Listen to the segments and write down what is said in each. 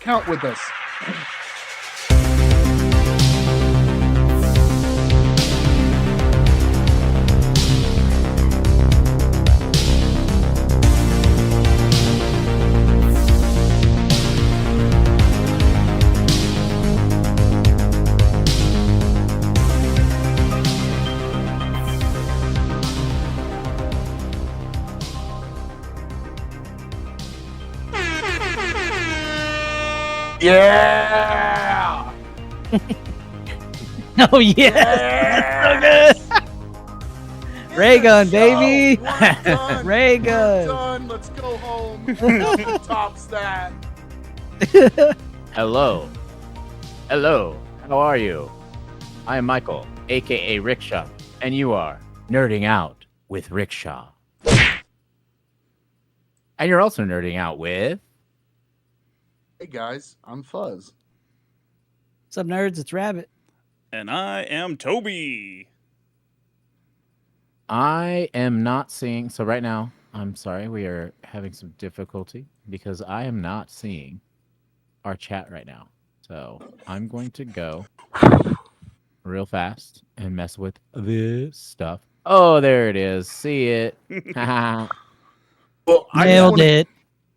Count with us. Yeah! Oh yeah! That's so good! Ray gun, baby! Ray gun! Done. Let's go home. Nothing tops that. Hello. Hello. How are you? I am Michael, aka Rickshaw, and you are nerding out with Rickshaw. And you're also nerding out with... Hey guys, I'm Fuzz. What's up, nerds? It's Rabbit. And I am Toby. I am not seeing... So right now, I'm sorry, we are having some difficulty because I am not seeing our chat right now. So I'm going to go real fast and mess with this stuff. Oh, there it is. See it. Well, Nailed it.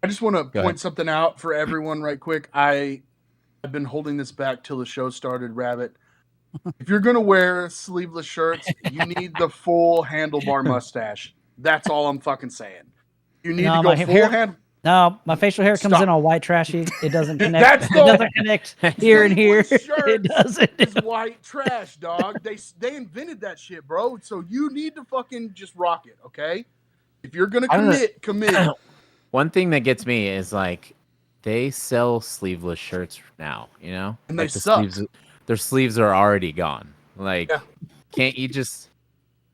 I just want to Go point ahead. something out for everyone right quick. I've been holding this back till the show started, Rabbit. If you're going to wear sleeveless shirts, you need the full handlebar mustache. That's all I'm fucking saying. You need to go full hand. No, my facial hair comes Stop. in all white trashy. It doesn't connect. That's It the- doesn't connect here and here. Sleeveless It doesn't. It's white trash, dog. They invented that shit, bro. So you need to fucking just rock it, okay? If you're going to commit. One thing that gets me is like they sell sleeveless shirts now, you know? And like they suck. Their sleeves are already gone. Like, can't you just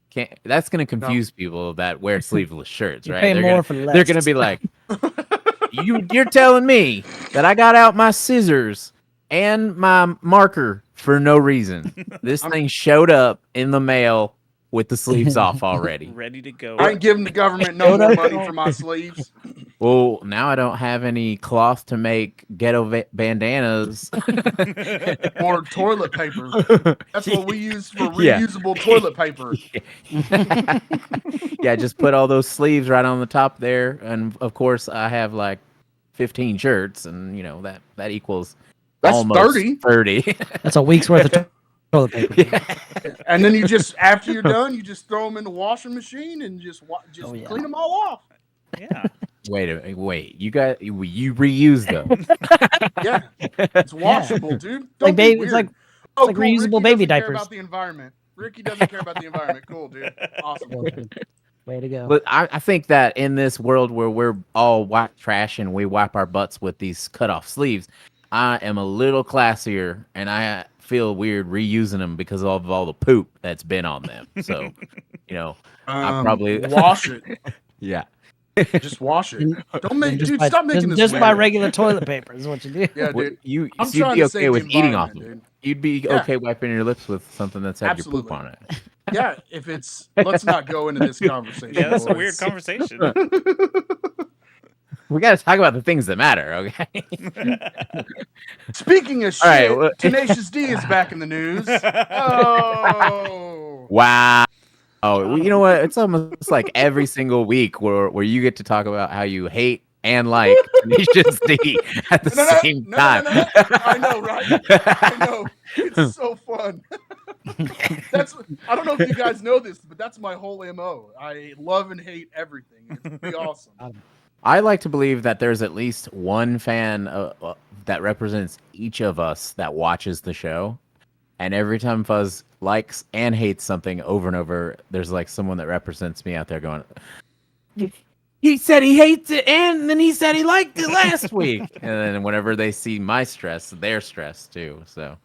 can't? That's gonna confuse people that wear sleeveless shirts, right? Pay They're more gonna, for less. they're gonna be like, you're telling me that I got out my scissors and my marker for no reason. This thing showed up in the mail with the sleeves off already. Ready to go. I ain't giving the government no more money for my sleeves. Well, now I don't have any cloth to make ghetto bandanas. Or toilet paper. That's what we use for reusable toilet paper. Yeah, just put all those sleeves right on the top there. And of course, I have like 15 shirts, and you know that equals That's almost 30. 30. That's a week's worth of toilet paper. Yeah. And then you just, after you're done, you just throw them in the washing machine and just Oh, yeah. clean them all off. Yeah. Wait. You reuse them. Yeah, it's washable, dude. Don't Like be baby, weird. it's like Oh, like cool. reusable Ricky baby doesn't care diapers. about the environment. Ricky doesn't care about the environment. Cool, dude. Awesome. Way to go. But I think that in this world where we're all white trash and we wipe our butts with these cut off sleeves, I am a little classier and I feel weird reusing them because of all the poop that's been on them. So, I probably wash it. Yeah. Just wash it. Don't make, Just dude. buy, Stop making this just buy weird. regular toilet paper is what you do. Yeah, dude. You'd I'm be trying to okay save with the eating off them. environment, dude. You'd be Yeah. okay wiping your lips with something that's had Absolutely. your poop on it. Yeah, if it's. Let's not go into this conversation. Yeah, that's a boys. weird conversation. We got to talk about the things that matter, okay? Speaking of shit, All right, well- Tenacious D is back in the news. Oh, Wow. Oh, well, you know what? It's almost like every single week where you get to talk about how you hate and like Tenacious D at the same time. No. I know, right? I know. It's so fun. I don't know if you guys know this, but that's my whole MO. I love and hate everything. It's pretty awesome. I like to believe that there's at least one fan that represents each of us that watches the show. And every time Fuzz likes and hates something over and over, there's like someone that represents me out there going, he said he hates it, and then he said he liked it last week. And then whenever they see my stress, they're stressed too. So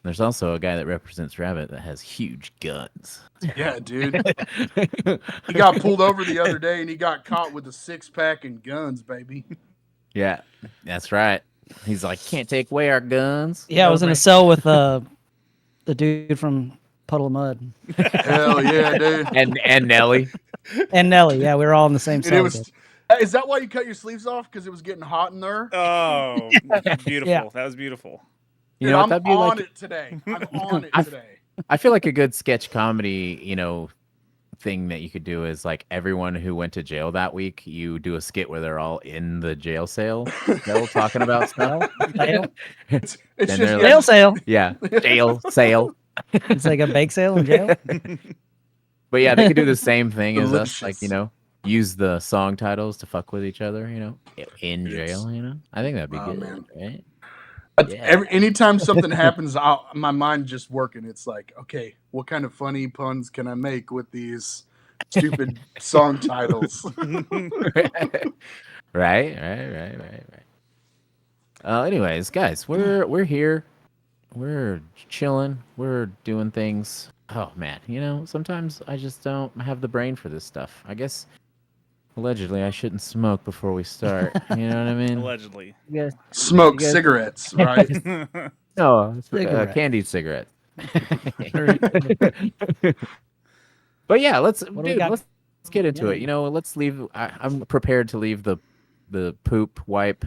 there's also a guy that represents Rabbit that has huge guns. Yeah, dude. He got pulled over the other day, and he got caught with a 6-pack and guns, baby. Yeah, that's right. He's like, can't take away our guns. Yeah, I was in a cell with the dude from Puddle of Mud Hell yeah, dude. And Nelly. and Nelly. Yeah, we were all in the same And cell. it was. Is that why you cut your sleeves off? Because it was getting hot in there? Oh, beautiful. Yeah. That was beautiful. You Dude, know what I'm that'd be on like? it today. I'm on it today. I feel like a good sketch comedy, thing that you could do is like everyone who went to jail that week, you do a skit where they're all in the jail cell talking about stuff. It's Then just they're Jail sale. Yeah, jail sale. It's like a bake sale in jail. But yeah, they could do the same thing as us, Delicious. like use the song titles to fuck with each other, in jail. I think that'd be Oh, good, man. right? Anytime something happens, my mind just working. It's like, okay, what kind of funny puns can I make with these stupid song titles? Right. Anyways, guys, we're here. We're chilling. We're doing things. Oh man, sometimes I just don't have the brain for this stuff. I guess allegedly I shouldn't smoke before we start. You know what I mean? Allegedly. Yes. Smoke You guys- cigarettes, right? No, Cigarette. candied cigarette. But yeah, let's get into it. Let's leave. I'm prepared to leave the poop wipe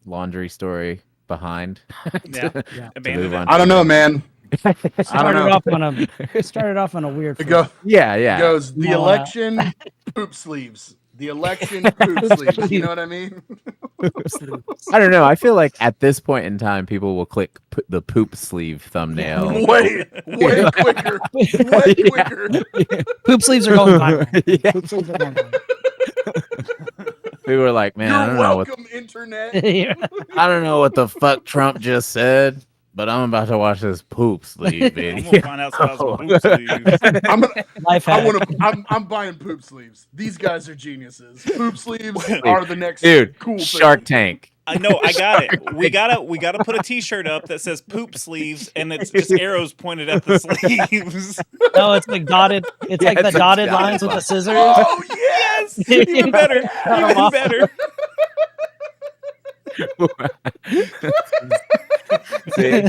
laundry story behind. Yeah. To Abandon move it. on. I don't know, man. I don't Started know. off on a weird. It go- Yeah. it goes the No, election poop sleeves. The election poop sleeves. You know what I mean? I don't know. I feel like at this point in time, people will click the poop sleeve thumbnail. Way quicker. Way quicker. Poop sleeves are going viral. Yeah. Poop sleeves are going viral. People are like, man, I You're don't know what welcome, internet. Yeah. I don't know what the fuck Trump just said, but I'm about to watch this poop sleeve I'm video. gonna find out about some poop sleeves. Life hack. I'm buying poop sleeves. These guys are geniuses. Poop sleeves are the next Dude, cool Shark thing. Tank. I know, I got it. We gotta put a T-shirt up that says "poop sleeves" and it's just arrows pointed at the sleeves. No, it's like dotted. It's Yeah, like the it's a dotted dotted lines with the line. scissors. Oh yes! Even better. Even better. See?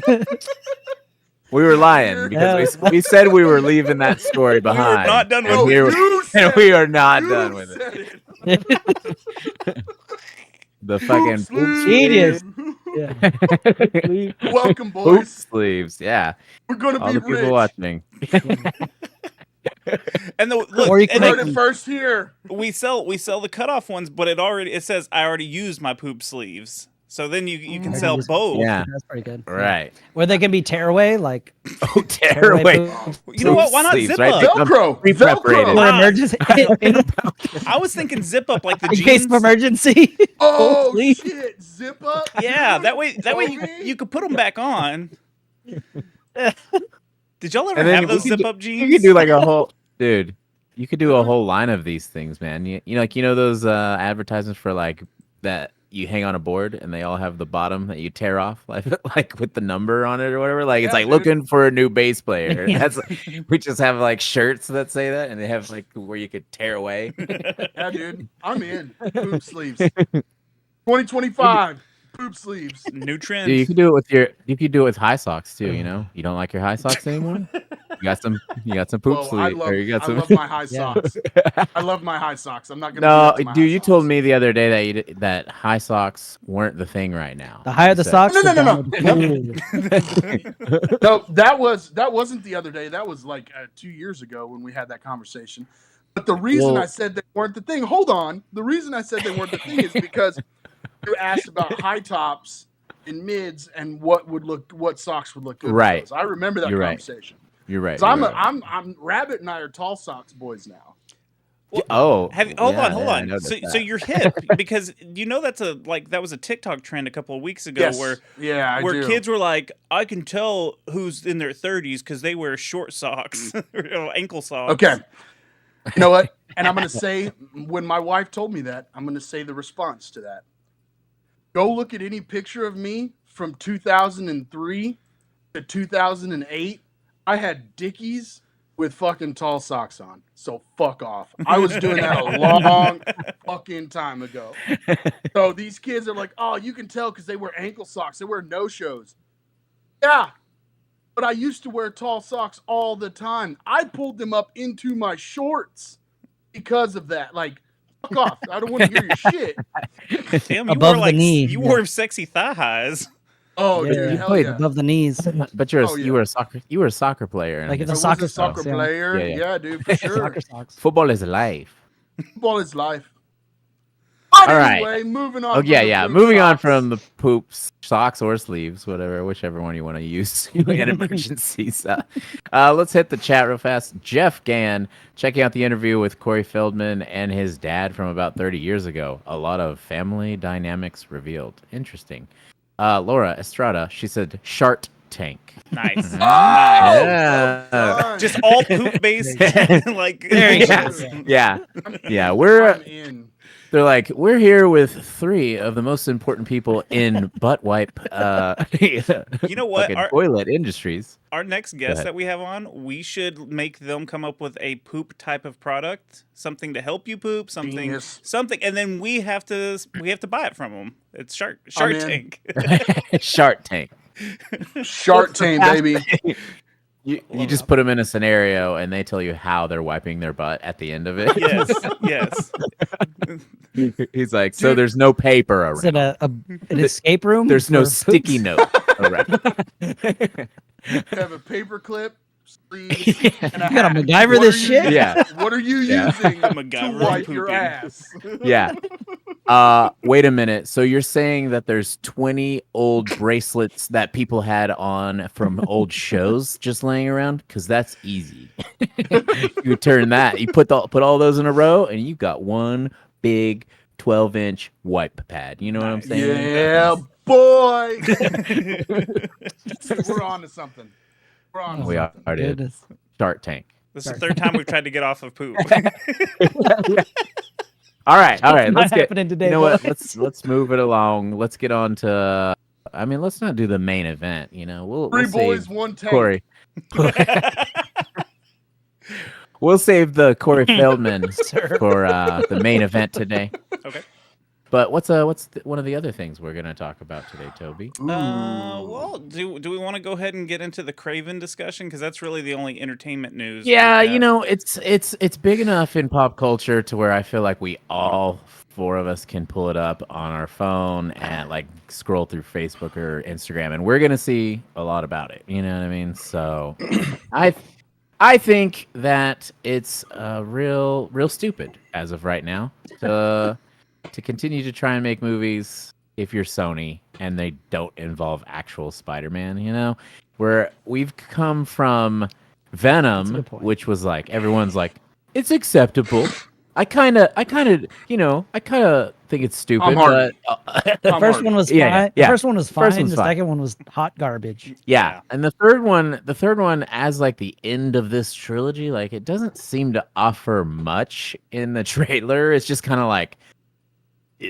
We were lying because we said we were leaving that story behind. not done with and it. and we are not You done with it. said The fucking poop Genius. sleeves. Yeah. Welcome, Poop boys. sleeves. Yeah. We're gonna All be the people rich. watching. And look, Or you and can Heard make it first here. we sell the cutoff ones, but it says I already used my poop sleeves. So then you can I sell just- both. Yeah. That's pretty good. Right. Where they can be tearaway, like Oh, tearaway. You know what? Why not Sleeves, zip right? up? They come Velcro. pre-preparated. for Ah. emergency. I was thinking zip up like the In case jeans. of emergency. Oh Sleeve. shit! Zip up. Yeah, dude. that way Toby? you could put them back on. Did y'all ever And then have we those could zip do- up jeans? You could do like a whole, dude. You could do a whole line of these things, man. You know those advertisements for like that you hang on a board and they all have the bottom that you tear off, like with the number on it or whatever. Like it's Yeah, like dude. looking for a new bass player. Yeah. That's we just have like shirts that say that, and they have like where you could tear away. Yeah, dude. I'm in. Poop sleeves. 2025. Poop sleeves. New trends. Dude, you could do it with high socks too. You know, you don't like your high socks anymore. You got some poop Well, I sleeve, love, or you got I some. love my high Yeah. socks. I love my high socks. I'm not gonna. No, do that to my dude, high you told socks. me the other day that high socks weren't the thing right now. The higher You the said- socks, No, no, the no, down- No, that wasn't the other day. That was like 2 years ago when we had that conversation. But the reason Well- I said they weren't the thing. Hold on. The reason I said they weren't the thing is because you asked about high tops and mids and what socks would look good. with Right. those. I remember that You're right. conversation. You're right. 'Cause you're right. I'm Rabbit and I are tall socks boys now. Oh, Hold yeah, on. yeah, I noticed So that. you're hip because you know that was a TikTok trend a couple of weeks ago Yes. where I do. kids were like, I can tell who's in their 30s because they wear short socks, or ankle socks. Okay. You know what? And I'm going to say, when my wife told me that, I'm going to say the response to that. Go look at any picture of me from 2003 to 2008. I had Dickies with fucking tall socks on. So fuck off. I was doing that a long fucking time ago. So these kids are like, oh, you can tell because they wear ankle socks. They wear no-shows. Yeah. But I used to wear tall socks all the time. I pulled them up into my shorts because of that. Like, fuck off. I don't want to hear your shit. Damn, you Above wore the knee, you yeah. wore sexy thigh highs. Oh, Yeah, dude, you hell played yeah. above the knees. But Oh, yeah. you were a soccer player. and Like I it's I guess a was soccer a soccer socks, yeah. player. Yeah, Yeah, dude, for sure. Soccer socks. football is life. Football is life. But All right. anyway, moving on. Oh from yeah, the yeah. poop Moving on socks. from the poops, socks or sleeves, whichever one you want to use in emergencies. Let's hit the chat real fast. Jeff Gann checking out the interview with Corey Feldman and his dad from about 30 years ago. A lot of family dynamics revealed. Interesting. Laura Estrada, she said Shark Tank. Nice. Oh, Nice. Yeah. well done. Just all poop based. Like There you Yeah. go. Yeah. Yeah, I'm in. They're like, we're here with 3 of the most important people in butt wipe, You know what? fucking toilet industries. Our next guest ahead. that we have on, we should make them come up with a poop type of product, something to help you poop, Genius. something, and then we have to buy it from them. It's Shark in. Tank. Shark Tank. Shark Tank, baby. You just put them in a scenario and they tell you how they're wiping their butt at the end of it. yes. He's like, so there's no paper Is it around. an escape room? There's no for sticky poops? note around. Have a paper clip, sleeves, and a You gotta hat. MacGyver What this are you- shit? Yeah. What are you Yeah. using to MacGyver wipe your pooping. ass? Yeah. Wait a minute. So you're saying that there's 20 old bracelets that people had on from old shows just laying around? Because that's easy. You turn that, you put all those in a row, and you got one big 12-inch wipe pad. You know what I'm saying? Yeah, boy. We're on to something. We're on to We something. are did. Goodness. Shark Tank. This is the third time we've tried to get off of poop. All right. Not Let's get. happening today, You know what? boys. Let's move it along. Let's get on to. I mean, let's not do the main event. You know, we'll 3 save boys, 1 tank. Corey. We'll save the Corey Feldman Sir. for the main event today. Okay. But what's one of the other things we're going to talk about today, Toby? Ooh. Well, do we want to go ahead and get into the Kraven discussion because that's really the only entertainment news? Yeah, we've you got. know, it's big enough in pop culture to where I feel like we all 4 of us can pull it up on our phone and like scroll through Facebook or Instagram, and we're gonna see a lot about it. You know what I mean? So, I think that it's real stupid as of right now to continue to try and make movies, if you're Sony and they don't involve actual Spider-Man, you know? Where we've come from Venom, which was like everyone's like, it's acceptable. I kind of think it's stupid, but the first one was fine. Yeah. The first one was fine. First one's The fine. second one was hot garbage. Yeah, and the third one as like the end of this trilogy, like it doesn't seem to offer much in the trailer. It's just kind of like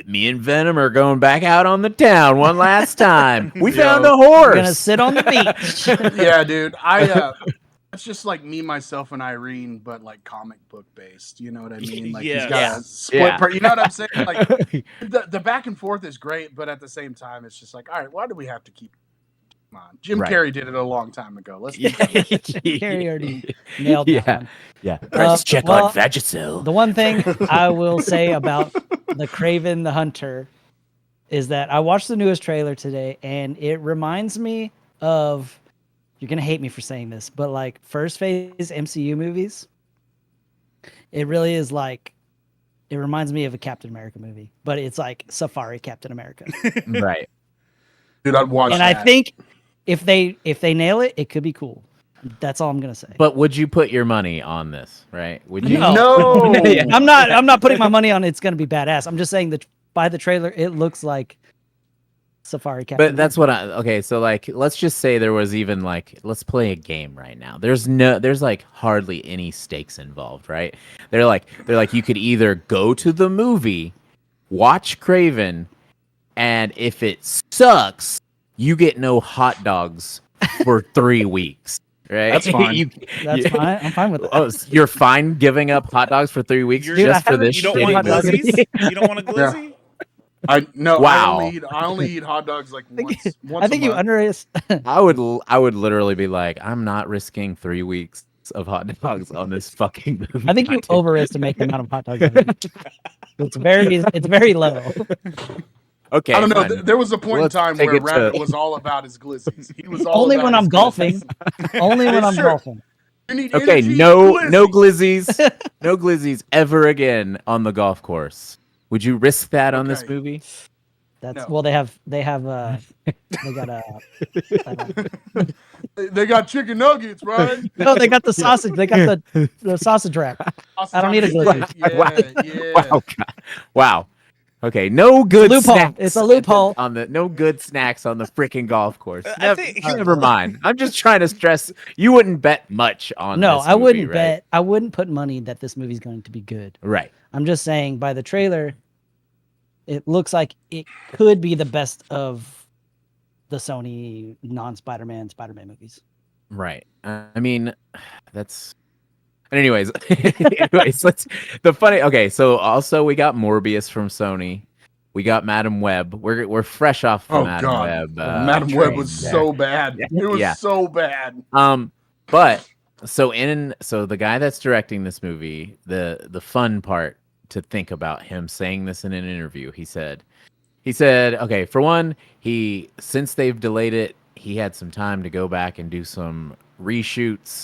me and Venom are going back out on the town one last time. We found a horse. We're gonna sit on the beach. Yeah, dude. It's just like me, myself, and Irene, but like comic book based. You know what I mean? Like he's got a split. You know what I'm saying? Like the back and forth is great, but at the same time, it's just like, all right, why do we have to keep? Come on, Jim Carrey did it a long time ago. Let's Jim Carrey already nailed that one. Yeah. Price check on Vagisil. The one thing I will say about the Kraven the Hunter is that I watched the newest trailer today, and it reminds me of. You're going to hate me for saying this, but like first phase MCU movies, it really is like, it reminds me of a Captain America movie, but it's like Safari Captain America. Right. Dude, I'd watch and that. I think if they nail it, it could be cool. That's all I'm going to say. But would you put your money on this, right? Would you? No. I'm not putting my money on it's going to be badass. I'm just saying that by the trailer, it looks like Safari Captain. But that's what okay, so like let's just say there was even like let's play a game right now. There's like hardly any stakes involved, right? They're like you could either go to the movie, watch Kraven, and if it sucks, you get no hot dogs for 3 weeks. Right? That's fine. That's fine. I'm fine with that. Oh, you're fine giving up hot dogs for 3 weeks just for this? You don't want a glizzy? You don't want a glizzy? Wow. I only eat hot dogs like once I think you underestimate. I would literally be like, I'm not risking 3 weeks of hot dogs on this fucking movie. I think you overestimate the amount of hot dogs. It's very low. Okay. I don't know. There was a point in time where Rabbit was all about his glizzies. He was all only about when his I'm golfing. Only when I'm golfing. Okay, no glizzies, no glizzies ever again on the golf course. Would you risk that on this movie? Well, they got they got chicken nuggets, right? No, they got the sausage. They got the sausage wrap. I don't need a glizzy. Yeah. Wow. Wow. Okay, no good snacks. It's a loophole. No good snacks on the freaking golf course. Never mind. I'm just trying to stress you wouldn't bet much on this I wouldn't movie, bet. I wouldn't put money that this movie's going to be good. Right. I'm just saying by the trailer, it looks like it could be the best of the Sony non-Spider-Man movies. Right. I mean, that's. Anyways, Okay, so also we got Morbius from Sony. We got Madam Web. We're fresh off from Madam Web. Madam Web was so bad. It was so bad. But so the guy that's directing this movie, the fun part to think about him saying this in an interview, he said, okay, for one, since they've delayed it, he had some time to go back and do some reshoots,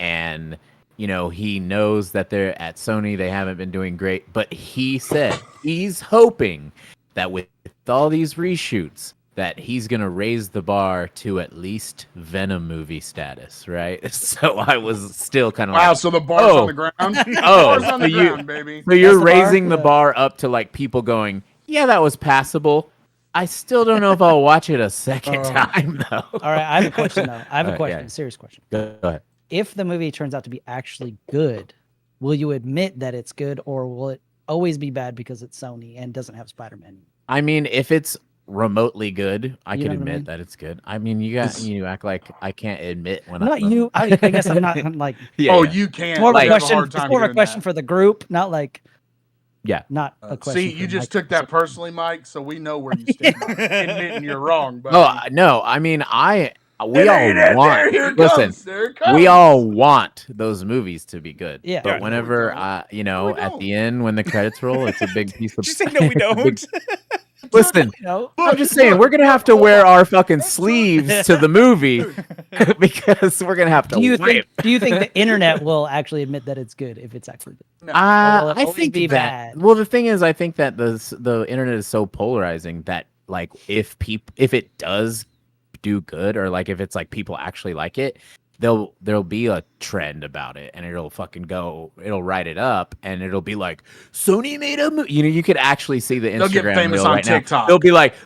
and he knows that they're at Sony, they haven't been doing great, but he said he's hoping that with all these reshoots that he's going to raise the bar to at least Venom movie status, right? So I was still kind of wow, so the bar's on the ground? Bar's on the ground, baby. So you're raising the bar up to like people going, yeah, that was passable. I still don't know if I'll watch it a second time, though. All right, I have a question, though. A serious question. Go ahead. If the movie turns out to be actually good, will you admit that it's good, or will it always be bad because it's Sony and doesn't have Spider-Man? I mean, if it's remotely good, I can admit that it's good. I mean, you act like I can't admit when not you. I guess I'm not like. You can't. It's more of a question for the group, not like. Yeah. Not a question. See, you just took that personally, Mike. So we know where you stand. Admitting you're wrong. But no. I mean, we all want those movies to be good. Yeah. But whenever at the end when the credits roll, it's a big piece of. Just say no, we don't. Listen, I'm just saying we're gonna have to wear our fucking sleeves to the movie because we're gonna have to. Do you think the internet will actually admit that it's good if it's actually good? I think bad. Well, the thing is, I think that the internet is so polarizing that like if it does do good, or like if it's like people actually like it, there'll be a trend about it, and it'll write it up, and it'll be like Sony made a movie. You could actually see the Instagram They'll get famous reel on right now. TikTok.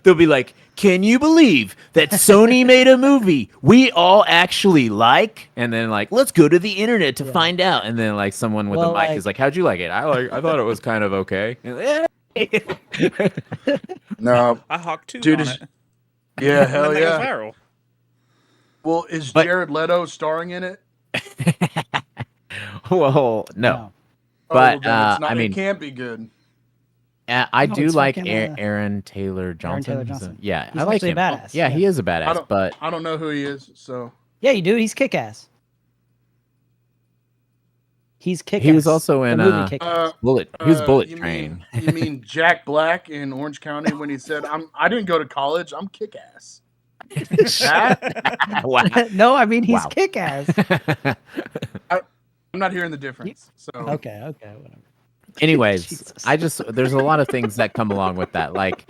They'll be like, can you believe that Sony made a movie we all actually like? And then like, let's go to the internet to find out. And then like someone with a mic is like, how'd you like it? I thought it was kind of okay. No, I hawked two dude, on it. yeah, And hell then that yeah. goes viral. Well, is But- Jared Leto starring in it? Well, no. Oh, But, then it's not, I mean- it can't be good. I No, do it's like fucking, Aaron Taylor Johnson. Taylor Johnson. Yeah, He's I like actually a him. badass, Yeah, yeah. he is a badass. But I don't know who he is, so Yeah, you do. He's kick-ass. He's kick-ass. he was also in the movie Kick-Ass. Bullet. He was Bullet you Train. Mean, you mean Jack Black in Orange County when he said, I didn't go to college, I'm kick-ass. That? Wow. No, I mean he's Wow. kick-ass. I'm not hearing the difference. So Okay, whatever. Anyways, Jesus. there's a lot of things that come along with that. Like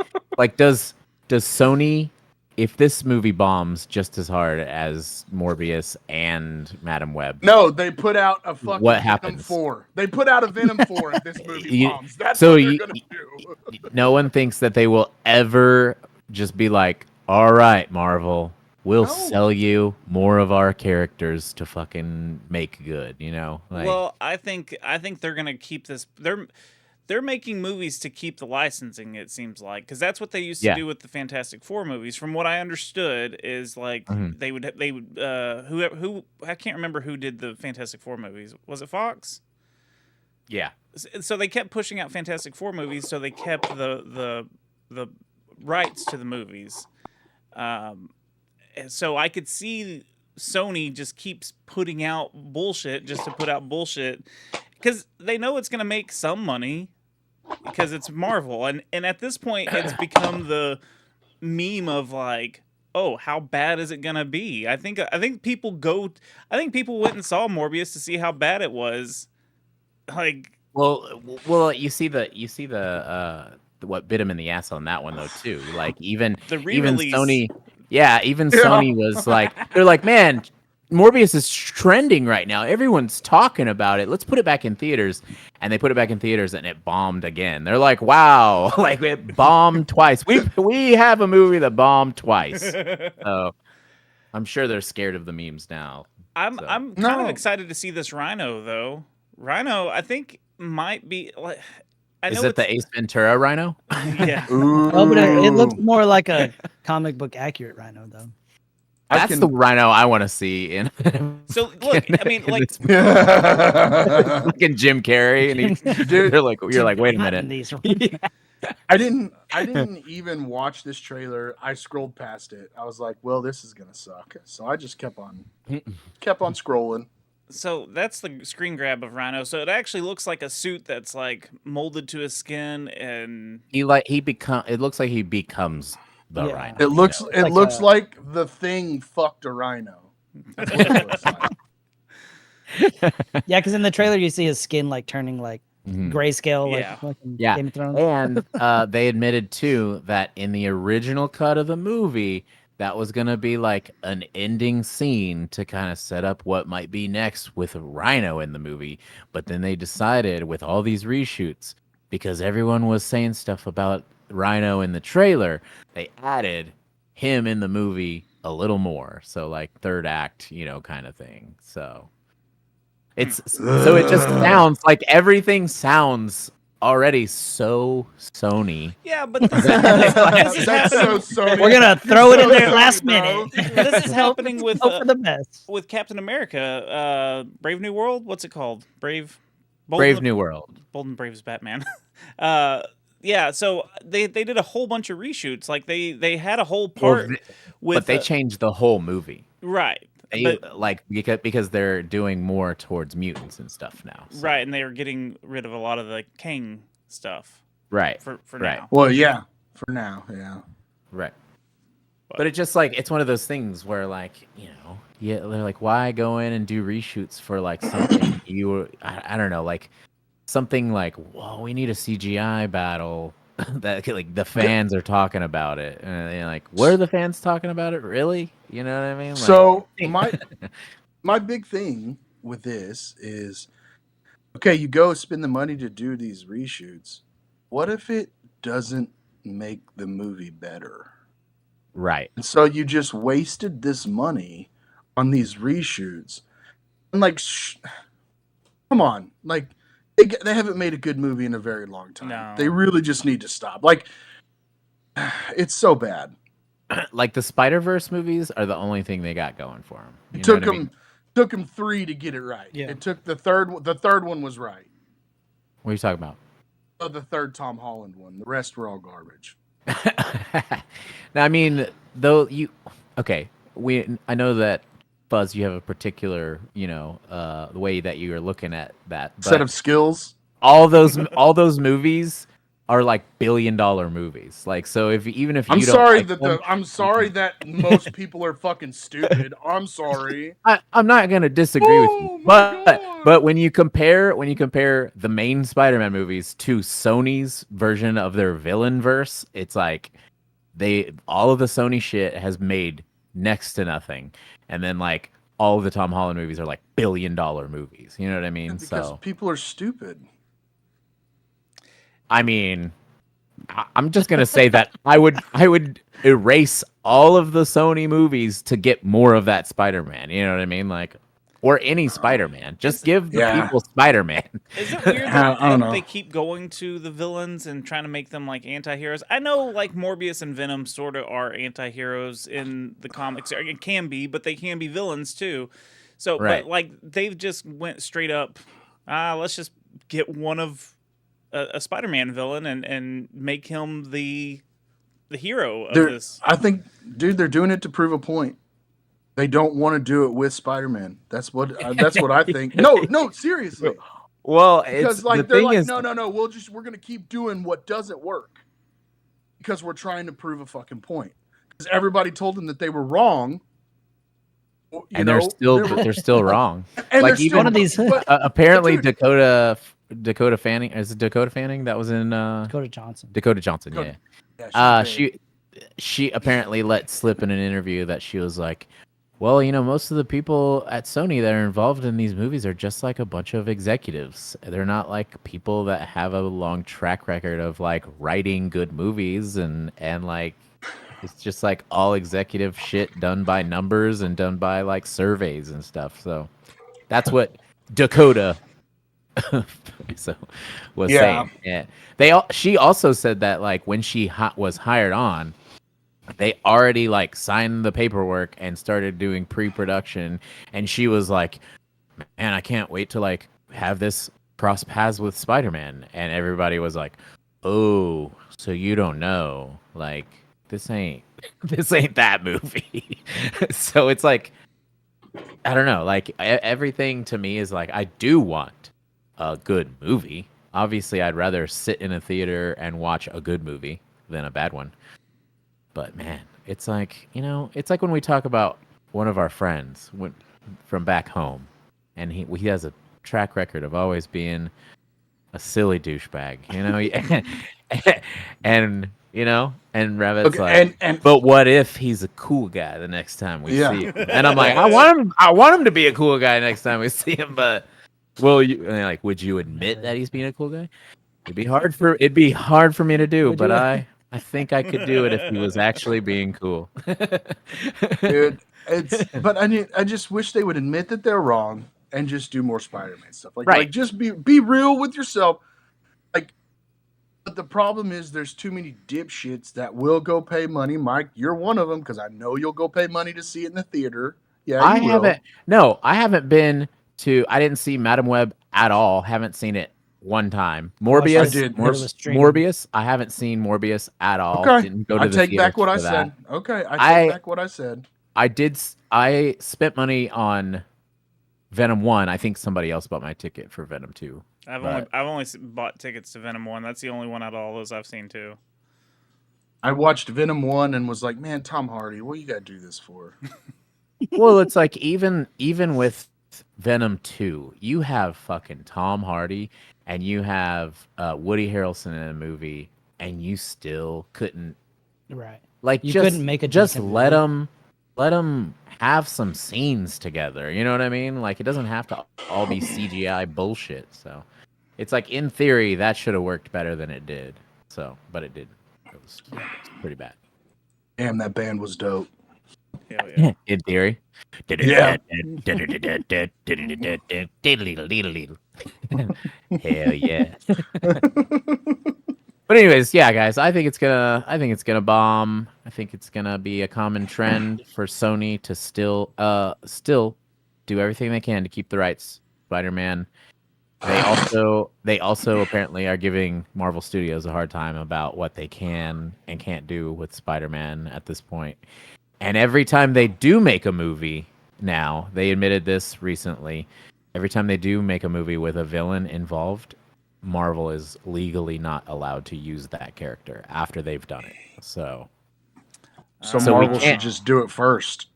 does Sony, if this movie bombs just as hard as Morbius and Madam Web, no, they put out a fucking What Venom happens? 4. They put out a Venom 4 if this movie You- bombs. That's so what they're you- gonna do. no one thinks that they will ever just be like, all right, Marvel, we'll No. sell you more of our characters to fucking make good, you know? Like, Well, I think they're gonna keep this. They're making movies to keep the licensing. It seems like, because that's what they used to Yeah. do with the Fantastic Four movies. From what I understood, is like Mhm. they would who I can't remember who did the Fantastic Four movies. Was it Fox? yeah. So they kept pushing out Fantastic Four movies, so they kept the rights to the movies. And so I could see Sony just keeps putting out bullshit just to put out bullshit, because they know it's going to make some money because it's Marvel, and at this point it's become the meme of like, oh, how bad is it going to be? I think people went and saw Morbius to see how bad it was. Like, Well, you see the what bit him in the ass on that one though too. Like even the even re-release. Sony, Yeah. Sony was like, they're like, man, Morbius is trending right now. Everyone's talking about it. Let's put it back in theaters. And they put it back in theaters, and it bombed again. They're like, wow, like it bombed twice. We have a movie that bombed twice. So I'm sure they're scared of the memes now. I'm So. kind No. of excited to see this Rhino though. Rhino, I think might be like. I know Is it the Ace Ventura Rhino? yeah. Ooh. Oh, but it looks more like a comic book accurate Rhino, though. That's the Rhino I want to see in. So look, I mean, like, Fucking Jim Carrey, and Dude, you're like, wait a Not minute. in these. I didn't even watch this trailer. I scrolled past it. I was like, well, this is gonna suck. So I just kept on scrolling. so that's the screen grab of Rhino. So it actually looks like a suit that's like molded to his skin, and It looks like he becomes the Yeah. Rhino. It looks like looks a- like the Thing fucked a rhino. That's what it looks like. Yeah, because in the trailer you see his skin like turning like Mhm. grayscale, Yeah. like in Yeah. Game of Thrones. And they admitted too that in the original cut of the movie, that was gonna be like an ending scene to kind of set up what might be next with Rhino in the movie. But then they decided with all these reshoots, because everyone was saying stuff about Rhino in the trailer, they added him in the movie a little more. So like third act, kind of thing. So it just sounds like everything sounds already so Sony. yeah, but this is That's happening. so Sony. We're gonna throw it in there So last Sony, bro. minute. This is happening with Hope for the best. with Captain America, Brave New World. What's it called? Bold Brave and- New World. Bold and Brave's Batman. Yeah, so they did a whole bunch of reshoots. Like they had a whole part with, But they changed the whole movie. right, They, but, because they're doing more towards mutants and stuff now. so- right, and they were getting rid of a lot of the Kang stuff Right. for Right. now. Well, yeah. For now, yeah. Right. But it just like it's one of those things where like, they're like, why go in and do reshoots for like something I don't know, like something like, whoa, we need a CGI battle that like the fans are talking about it, and you're like, what are the fans talking about it? Really? You know what I mean? Like, So my big thing with this is, okay, you go spend the money to do these reshoots. What if it doesn't make the movie better? right. And so you just wasted this money on these reshoots. And like, come on, like they haven't made a good movie in a very long time. No. They really just need to stop. Like, it's so bad. Like the Spider-Verse movies are the only thing they got going for them. It took them 3 to get it right. Yeah. It took the third one was right. What are you talking about? Oh, the third Tom Holland one. The rest were all garbage. Now, I mean, though I know that Fuzz, you have a particular, the way that you are looking at that Set of skills. all those movies are like billion-dollar movies. Like, so if you I'm don't sorry like them, I'm sorry that most people are fucking stupid. I'm sorry. I'm not gonna disagree with Oh you, my God. but when you compare the main Spider-Man movies to Sony's version of their villain verse, it's like all of the Sony shit has made next to nothing, and then like all of the Tom Holland movies are like billion-dollar movies. You know what I mean? Because people are stupid. I mean, I'm just gonna say that I would erase all of the Sony movies to get more of that Spider-Man. You know what I mean? Like, or any Spider-Man. Just give the people Spider-Man. Is it weird I don't know. that they keep going to the villains and trying to make them like anti-heroes? I know like Morbius and Venom sort of are anti-heroes in the comics. It can be, but they can be villains too. So, Right. but like they've just went straight up. Let's just get one of a Spider-Man villain and make him the hero of this. I think, dude, they're doing it to prove a point. They don't want to do it with Spider-Man. That's what I think. No, seriously. Well, Because like they're like, no, we're gonna keep doing what doesn't work because we're trying to prove a fucking point. Because everybody told them that they were wrong, they're still wrong. And like they're even still, one of these- apparently dude- Dakota Fanning, is it Dakota Fanning that was in Dakota Johnson. Dakota Johnson? Dakota- Yeah. she's big. She apparently let slip in an interview that she was like, well, most of the people at Sony that are involved in these movies are just like a bunch of executives. They're not like people that have a long track record of like writing good movies and like it's just like all executive shit done by numbers and done by like surveys and stuff. So that's what Dakota was saying. Yeah. She also said that like when she was hired on, they already like signed the paperwork and started doing pre-production, and she was like, man, I can't wait to like have this cross paths with Spider-Man. And everybody was like, oh, so you don't know, like this ain't that movie. So it's like, I don't know, like everything to me is like, I do want a good movie. Obviously I'd rather sit in a theater and watch a good movie than a bad one. But man, it's like, it's like when we talk about one of our friends from back home, and he has a track record of always being a silly douchebag, and Rabbit's like, but what if he's a cool guy the next time we see him? And I'm like, I want him to be a cool guy next time we see him, but would you admit that he's being a cool guy? It'd be hard for me to do, but I think I could do it if he was actually being cool. Dude, but I just wish they would admit that they're wrong and just do more Spider-Man stuff. Like just be real with yourself. Like, but the problem is there's too many dipshits that will go pay money. Mike, you're one of them because I know you'll go pay money to see it in the theater. Yeah, I haven't been to. I didn't see Madam Web at all. Haven't seen it one time. Morbius. I did. Morbius. I haven't seen Morbius at all. Okay. Didn't go to I the take back what I theaters for said. that. Okay. I take back what I said. I spent money on Venom 1. I think somebody else bought my ticket for Venom 2. I've only bought tickets to Venom 1. That's the only one out of all those I've seen too. I watched Venom 1 and was like, man, Tom Hardy, what you got to do this for? Well, it's like even with Venom 2, you have fucking Tom Hardy and you have Woody Harrelson in a movie, and you still couldn't Right. like You just couldn't make a just decent let movie. them have some scenes together. You know what I mean? Like it doesn't have to all be CGI bullshit. So it's like in theory that should have worked better than it did. So, but it didn't. It was pretty bad. Damn, that band was dope. Hell yeah. In theory. Yeah. Hell yeah. But anyways, yeah, guys, I think it's gonna bomb. I think it's gonna be a common trend for Sony to still do everything they can to keep the rights. Spider-Man. They also apparently are giving Marvel Studios a hard time about what they can and can't do with Spider-Man at this point. And every time they do make a movie now, they admitted this recently, every time they do make a movie with a villain involved, Marvel is legally not allowed to use that character after they've done it. So So we Marvel should can't- just do it first.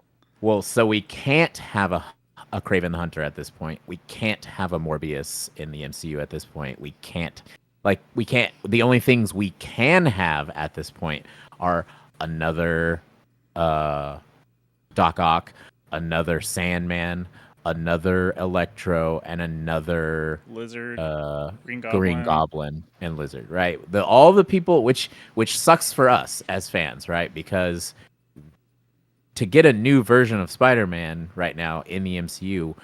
Well, so we can't have a Kraven the Hunter at this point. We can't have a Morbius in the MCU at this point. We can't. The only things we can have at this point are another Doc Ock, another Sandman, another Electro, and another Lizard, Green Green Goblin. Goblin and Lizard. Right, all the people, which sucks for us as fans, right? Because to get a new version of Spider-Man right now in the MCU,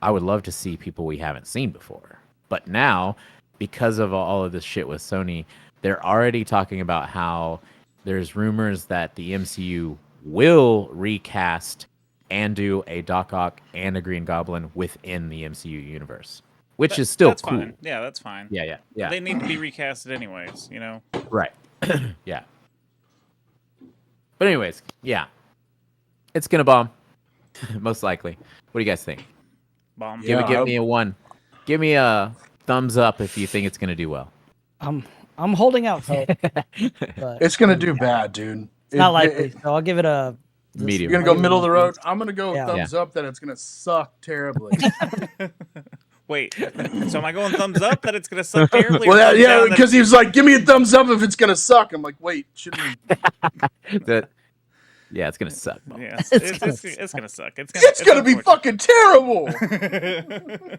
I would love to see people we haven't seen before. But now, because of all of this shit with Sony, they're already talking about how there's rumors that the MCU will recast and do a Doc Ock and a Green Goblin within the MCU universe, which is still that's cool. fine. Yeah, that's fine. Yeah. They need to be recasted anyways, you know. Right. Yeah. But anyways, yeah. It's gonna bomb. Most likely. What do you guys think? Bomb. Yeah. Give me a 1. Give me a thumbs up if you think it's gonna do well. I'm holding out hope, but It's gonna do bad, dude. it's not likely. So I'll give it a Medium. You're gonna go middle of the road. I'm gonna go Yeah. thumbs up that it's gonna suck terribly. Wait, so am I going thumbs up that it's gonna suck terribly? or Well, thumbs yeah, down that because he was like, "Give me a thumbs up if it's gonna suck." I'm like, "Wait, shouldn't we?" Yeah, it's gonna suck. Yeah, It's it's gonna suck. It's gonna be fucking terrible.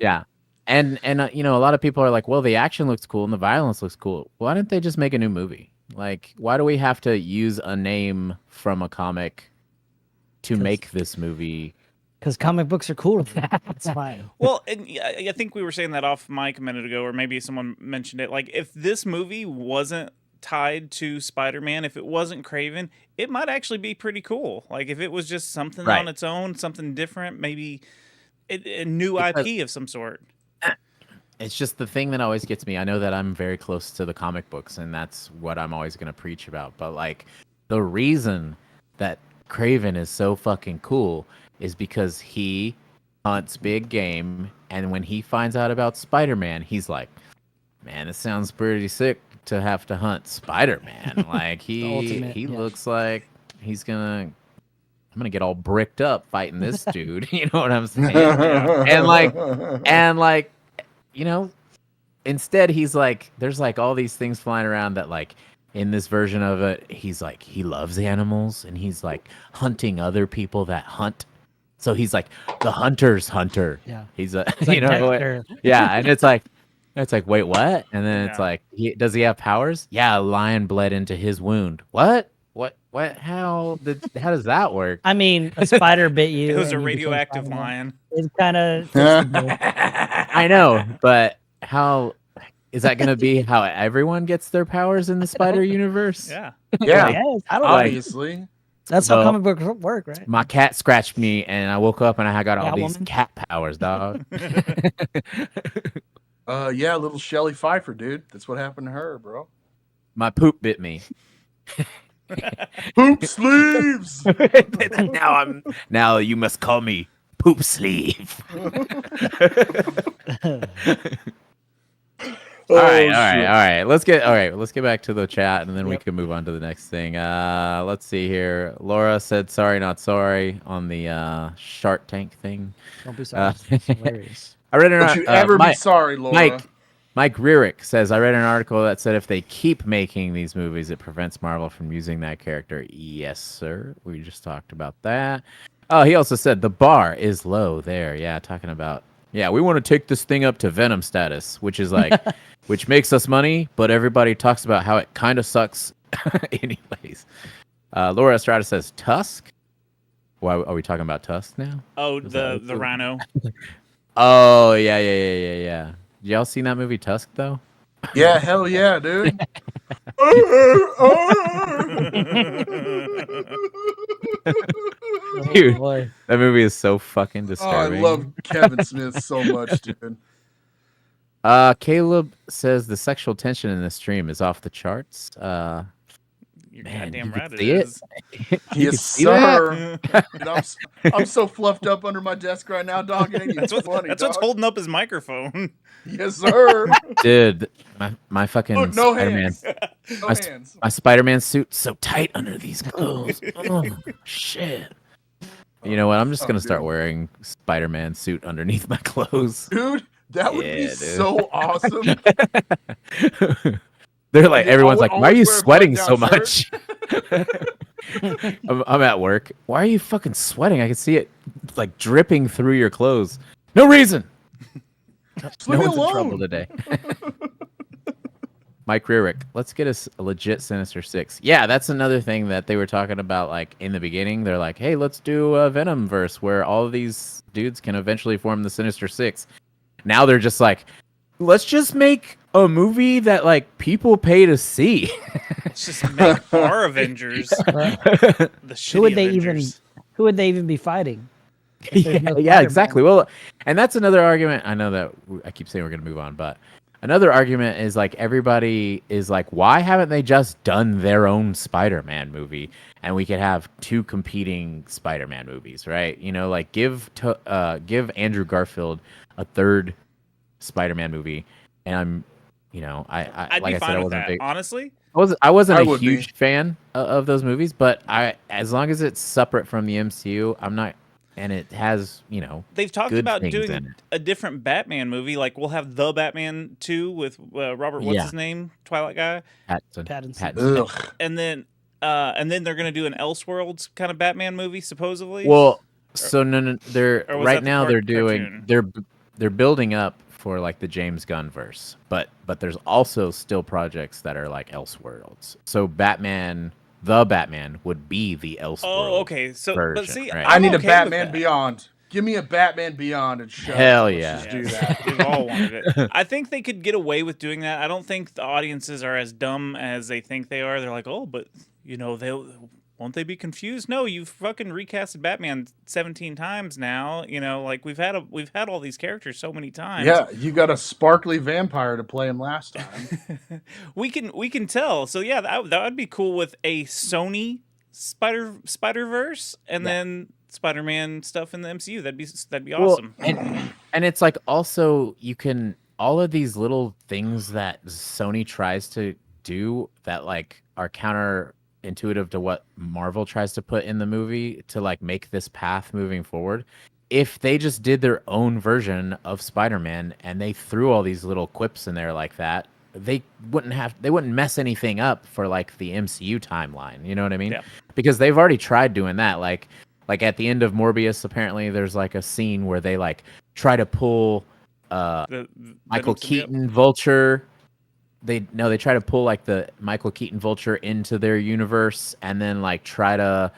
Yeah. And you know, a lot of people are like, well, the action looks cool and the violence looks cool. Why don't they just make a new movie? Like, why do we have to use a name from a comic to make this movie? because comic books are cool. It's fine. Well, and I think we were saying that off mic a minute ago, or maybe someone mentioned it. Like, if this movie wasn't tied to Spider-Man, if it wasn't Kraven, it might actually be pretty cool. Like, if it was just something Right. on its own, something different, maybe a new IP of some sort. It's just the thing that always gets me. I know that I'm very close to the comic books, and that's what I'm always going to preach about. But, like, the reason that Kraven is so fucking cool is because he hunts big game, and when he finds out about Spider-Man, he's like, man, it sounds pretty sick to have to hunt Spider-Man. Like, ultimate, he yeah. looks like he's gonna... I'm gonna get all bricked up fighting this dude. You know what I'm saying? And like, you know, instead he's like, there's like all these things flying around that like in this version of it, he's like, he loves animals and he's like hunting other people that hunt. So he's like the hunter's hunter. Yeah. He's a, It's like you know, Dexter. yeah. And it's like, wait, what? And then it's Yeah. like, does he have powers? Yeah. A lion bled into his wound. What? How does that work? I mean, a spider bit you. It was a and you became radioactive Spider-Man. lion. It's kind of. I know, but how is that going to be how everyone gets their powers in the Spider Universe? Yeah. Yeah, Yes, I don't know. obviously. That's how Well, comic books work, right? My cat scratched me, and I woke up and I got all Yeah, these woman. cat powers, dog. Yeah, little Shelly Pfeiffer, dude. That's what happened to her, bro. My poop bit me. Poop sleeves. now you must call me Poop Sleeve. All right. Let's get back to the chat, and then we Yep. can move on to the next thing. Let's see here. Laura said, "Sorry, not sorry" on the Shark Tank thing. Don't be sorry. Uh, It's hilarious. I read it. Don't you ever be sorry, Laura. Mike, Mike Rearick says, I read an article that said if they keep making these movies, it prevents Marvel from using that character. Yes, sir. We just talked about that. Oh, he also said the bar is low there. Yeah, talking about, yeah, we want to take this thing up to Venom status, which is like, which makes us money, but everybody talks about how it kind of sucks anyways. Laura Estrada says Tusk. Why are we talking about Tusk now? Oh, the rhino. Oh, yeah. Y'all seen that movie Tusk, though? Yeah, hell yeah, dude. Dude, boy. that movie is so fucking Oh, I disturbing. love Kevin Smith so much, dude. Caleb says the sexual tension in this stream is off the charts. You're Man, goddamn you right can it see is. Yes, sir. Dude, I'm so fluffed up under my desk right now, dog. It ain't even funny, That's dog. what's holding up his microphone. Yes, sir. Dude, my fucking Look, no Spider-Man. hands. No hands. My Spider-Man suit's so tight under these clothes. Oh, shit. You know what? I'm just gonna start wearing Spider-Man suit underneath my clothes. Dude, that would be so awesome. They're like, everyone's like, why are you Always wear a sweating so button-down much? I'm at work. Why are you fucking sweating? I can see it like dripping through your clothes. No reason. No one's in trouble today. Mike Rearick, let's get us a legit Sinister Six. Yeah, that's another thing that they were talking about. Like in the beginning, they're like, "Hey, let's do a Venom verse where all of these dudes can eventually form the Sinister Six." Now they're just like, "Let's just make a movie that like people pay to see." Let's just make our Avengers. The shitty Who would they even be fighting? Yeah, no yeah, Spider-Man. exactly. Well, and that's another argument. I know that I keep saying we're going to move on, but another argument is like everybody is like, why haven't they just done their own Spider-Man movie and we could have two competing Spider-Man movies, right? You know, like give Andrew Garfield a third Spider-Man movie, and I'm, you know, I'd like be I said, fine I with wasn't that. big. Honestly, I wasn't I a would be. huge fan of those movies, but as long as it's separate from the MCU, I'm not. And it has, you know, they've talked good about things in doing it. a different Batman movie. Like we'll have the Batman 2 with Robert. What's Yeah. his name? Twilight guy. Pattinson. Ugh. And then they're gonna do an Elseworlds kind of Batman movie, supposedly. Well, so no, they're Or was right that the now they're doing cartoon? they're building up for like the James Gunn verse, but there's also still projects that are like Elseworlds. So the Batman would be the Elseworlds. Oh, okay. So, version, but see, right? I need okay a with Batman that. Beyond. Give me a Batman Beyond and shut Hell up. Let's yeah. just do Yes, that. we've all wanted it. I think they could get away with doing that. I don't think the audiences are as dumb as they think they are. They're like, oh, but you know, won't they be confused? No, you've fucking recasted Batman 17 times now. You know, like we've had all these characters so many times. Yeah, you got a sparkly vampire to play him last time. we can tell. So yeah, that would be cool with a Sony Spider-Verse and then Spider-Man stuff in the MCU. That'd be awesome. And it's like also you can all of these little things that Sony tries to do that like are counterintuitive to what Marvel tries to put in the movie to like make this path moving forward. If they just did their own version of Spider-Man and they threw all these little quips in there like that, they wouldn't mess anything up for like the MCU timeline. You know what I mean? Yeah. Because they've already tried doing that. Like at the end of Morbius, apparently there's like a scene where they like try to pull Michael Keaton Vulture. They try to pull like the Michael Keaton Vulture into their universe and then like try to,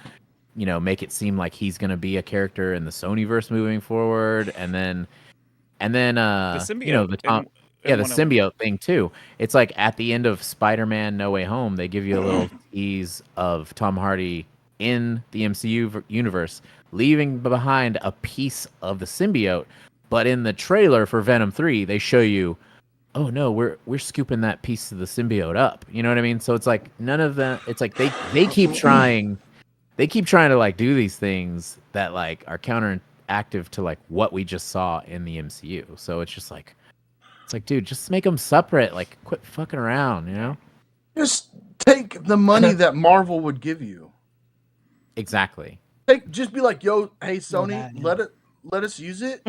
you know, make it seem like he's gonna be a character in the Sonyverse moving forward, and then the symbiote, you know, the symbiote thing too. It's like at the end of Spider-Man No Way Home, they give you a little tease of Tom Hardy in the MCU universe, leaving behind a piece of the symbiote. But in the trailer for Venom 3, they show you, oh no, we're scooping that piece of the symbiote up. You know what I mean? So it's like none of that. It's like they keep trying. They keep trying to like do these things that like are counteractive to like what we just saw in the MCU. So it's just like, dude, just make them separate. Like, quit fucking around, you know? Just take the money that Marvel would give you. Exactly. Just be like, yo, hey Sony, let us use it,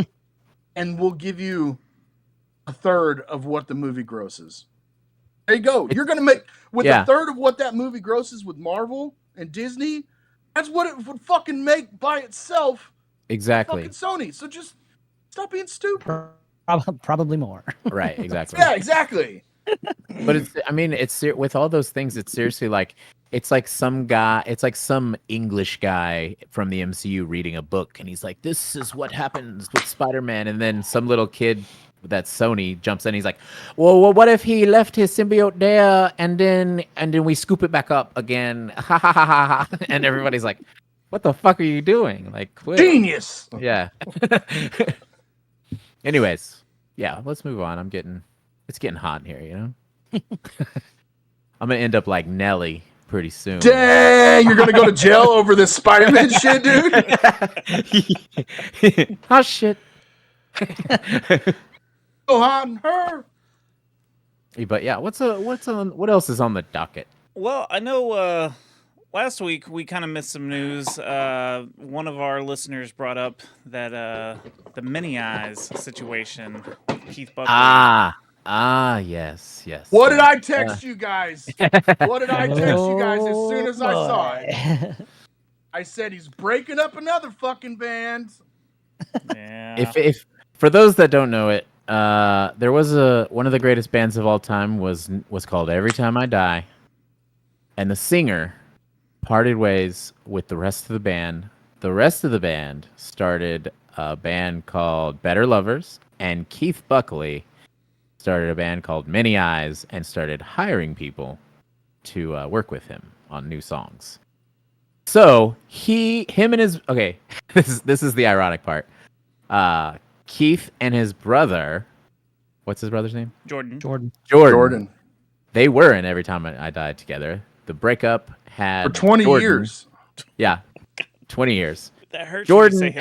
and we'll give you a third of what the movie grosses. There you go. You're gonna make with a third of what that movie grosses with Marvel and Disney. That's what it would fucking make by itself. Exactly. Fucking Sony. So just stop being stupid. Probably more. Right. Exactly. Yeah, exactly. But it's with all those things, it's seriously like, it's like some English guy from the MCU reading a book, and he's like, this is what happens with Spider-Man. And then some little kid that's Sony jumps in. He's like, well, what if he left his symbiote there and then we scoop it back up again? Ha ha ha ha ha. And everybody's like, what the fuck are you doing? Like, quit. Genius. Yeah. Anyways, yeah, let's move on. It's getting hot in here, you know? I'm going to end up like Nelly pretty soon. Dang, you're going to go to jail over this Spider-Man shit, dude? Oh, shit. So hot in her. But yeah, what else is on the docket? Well, I know last week we kind of missed some news. One of our listeners brought up that the Many Eyes situation with Keith Buckley. Yes. What did I text you guys? What did I text you guys as soon as I saw it? I said he's breaking up another fucking band. Yeah. If for those that don't know it, there was one of the greatest bands of all time was called Every Time I Die, and the singer parted ways with the rest of the band. The rest of the band started a band called Better Lovers, and Keith Buckley started a band called Many Eyes and started hiring people to work with him on new songs. So him and his this is the ironic part. Keith and his brother, what's his brother's name? Jordan. They were in Every Time I Died together. The breakup had for 20 years. Yeah, 20 years. That hurts. Jordan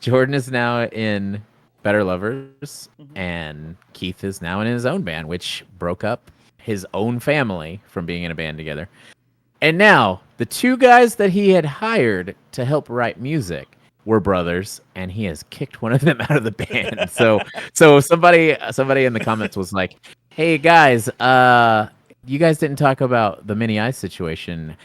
Jordan is now in Better Lovers, and Keith is now in his own band, which broke up his own family from being in a band together. And now the two guys that he had hired to help write music were brothers, and he has kicked one of them out of the band. So somebody in the comments was like, "Hey guys, you guys didn't talk about the Many Eyes situation.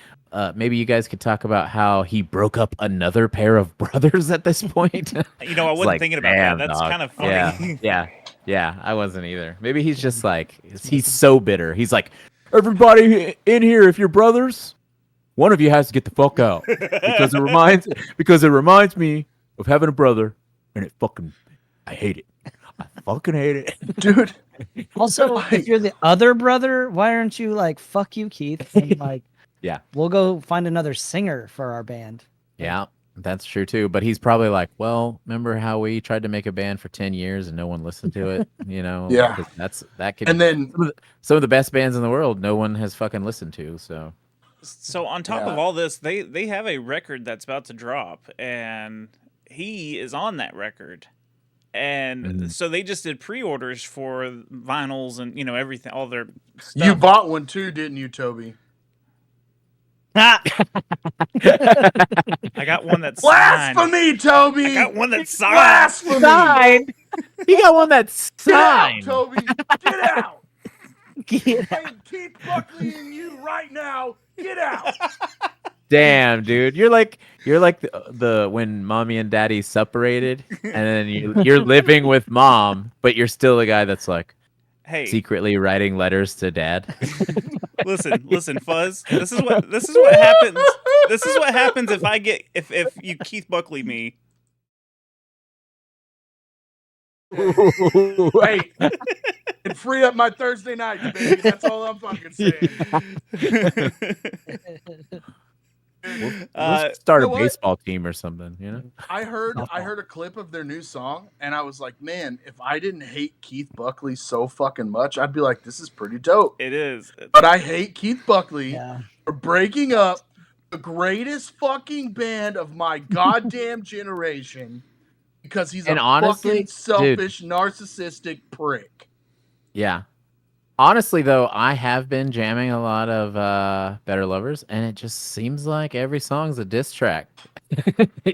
Maybe you guys could talk about how he broke up another pair of brothers at this point." You know, I wasn't thinking about that. That's kind of funny. Yeah, I wasn't either. Maybe he's just like, he's so bitter. He's like, everybody in here, if you're brothers, one of you has to get the fuck out because it reminds me of having a brother, and I hate it. I fucking hate it, dude. Also, if you're the other brother, why aren't you like, fuck you, Keith? And like, yeah, we'll go find another singer for our band. Yeah, that's true too. But he's probably like, well, remember how we tried to make a band for 10 years and no one listened to it? You know, yeah, that could. And then some of the best bands in the world, no one has fucking listened to. So on top of all this, they have a record that's about to drop, and he is on that record. And so they just did pre-orders for vinyls and, everything, all their stuff. You bought one too, didn't you, Toby? I got one that's blasphemy, signed. Toby. I got one that's signed. Blasphemy. You got one that's signed. Get out, Toby. Get out. Get out. Keith Buckley and you right now. Get out. Damn, dude, you're like the when mommy and daddy separated, and then you're living with mom, but you're still the guy that's like, hey, secretly writing letters to dad. listen, Fuzz. This is what happens. This is what happens if you Keith Buckley me. Wait, and free up my Thursday night, baby. That's all I'm fucking saying. We'll start a baseball team or something, I heard a clip of their new song, and I was like, man, if I didn't hate Keith Buckley so fucking much, I'd be like, this is pretty dope. It is. But I hate Keith Buckley for breaking up the greatest fucking band of my goddamn generation because he's fucking selfish, narcissistic prick. Yeah. Honestly, though, I have been jamming a lot of Better Lovers, and it just seems like every song's a diss track.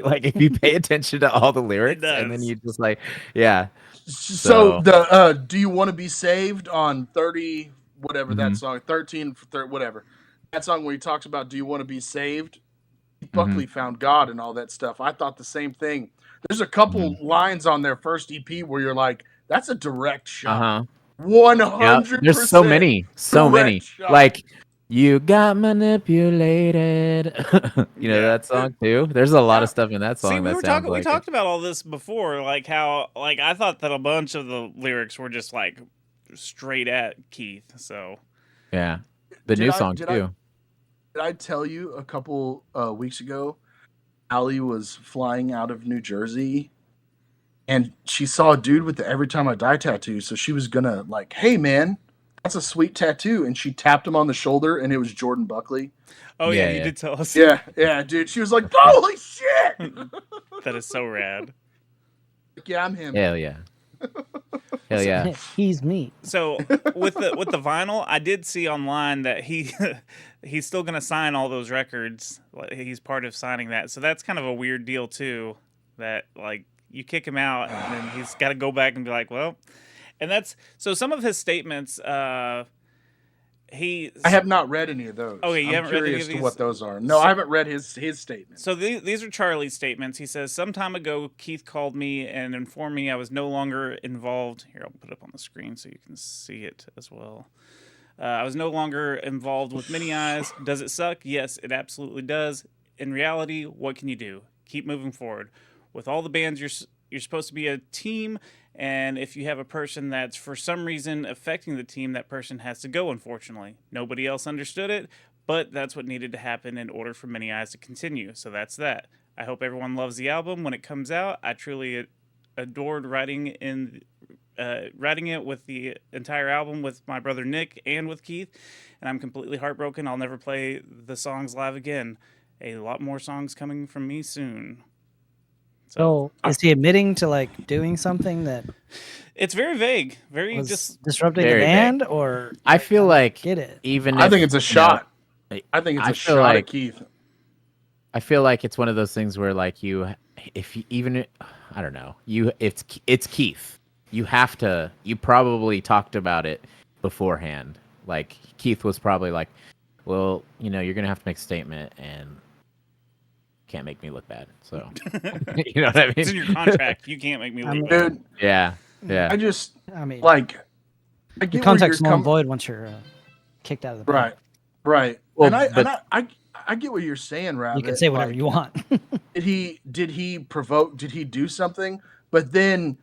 Like if you pay attention to all the lyrics, and then does. you just like, yeah. So So, the "Do You Want to Be Saved" on 30 whatever that mhm, song 13 for whatever that song where he talks about "Do you want to be saved?" mhm, Buckley found God and all that stuff. I thought the same thing. There's a mhm. couple lines on their first EP where you're like, that's a direct shot. Uh-huh. Yeah, there's so 100% many, so direct many. shot. Like, you got manipulated. You know Yeah. that song too? There's a lot of Yeah. stuff in that See, song that sounds we like it. talked about all this before, like how like I thought that a bunch of the lyrics were just like straight at Keith. So Yeah. The Did new I- song did I- too. Did I tell you a couple weeks ago, Allie was flying out of New Jersey and she saw a dude with the Every Time I Die tattoo. So she was gonna like, hey man, that's a sweet tattoo. And she tapped him on the shoulder and it was Jordan Buckley. oh yeah, Yeah, you yeah. did tell us. Yeah, dude. She was like, holy shit! That is so rad. Yeah, I'm him. Hell yeah. Hell yeah. He's me. So with the vinyl, I did see online that he's still gonna sign all those records. Like, he's part of signing that. So that's kind of a weird deal too. That like you kick him out and then he's got to go back and be like, well, and that's so some of his statements. I have not read any of those. Okay, you I'm haven't read any curious of to what these? those are. No, I haven't read his statement. So these are Charlie's statements. He says, some time ago, Keith called me and informed me I was no longer involved. Here, I'll put it up on the screen so you can see it as well. I was no longer involved with Many Eyes. Does it suck? Yes, it absolutely does. In reality, what can you do? Keep moving forward. With all the bands, you're supposed to be a team, and if you have a person that's for some reason affecting the team, that person has to go, unfortunately. Nobody else understood it, but that's what needed to happen in order for Many Eyes to continue. So that's that. I hope everyone loves the album when it comes out. I truly adored writing it with the entire album with my brother Nick and with Keith, and I'm completely heartbroken. I'll never play the songs live again. A lot more songs coming from me soon. So is he admitting to like doing something that It's very vague, very was just disrupting the very vague. band, or I feel like get it? even I if, think it's a you know, shot. I think it's I a feel shot like- at Keith. I feel like it's one of those things where like if you even, I don't know, it's Keith. You probably talked about it beforehand. Like Keith was probably like, well, you're going to have to make a statement and can't make me look bad. So, you know what I mean? it's in your contract. You can't make me I leave. mean, Dude, Yeah. Yeah. I just I mean, like I the get where contract's you're null and void once you're kicked out of the band. Right. Well, I get what you're saying, Rabbit. You can say whatever Like, you want. did he provoke? Did he do something? But then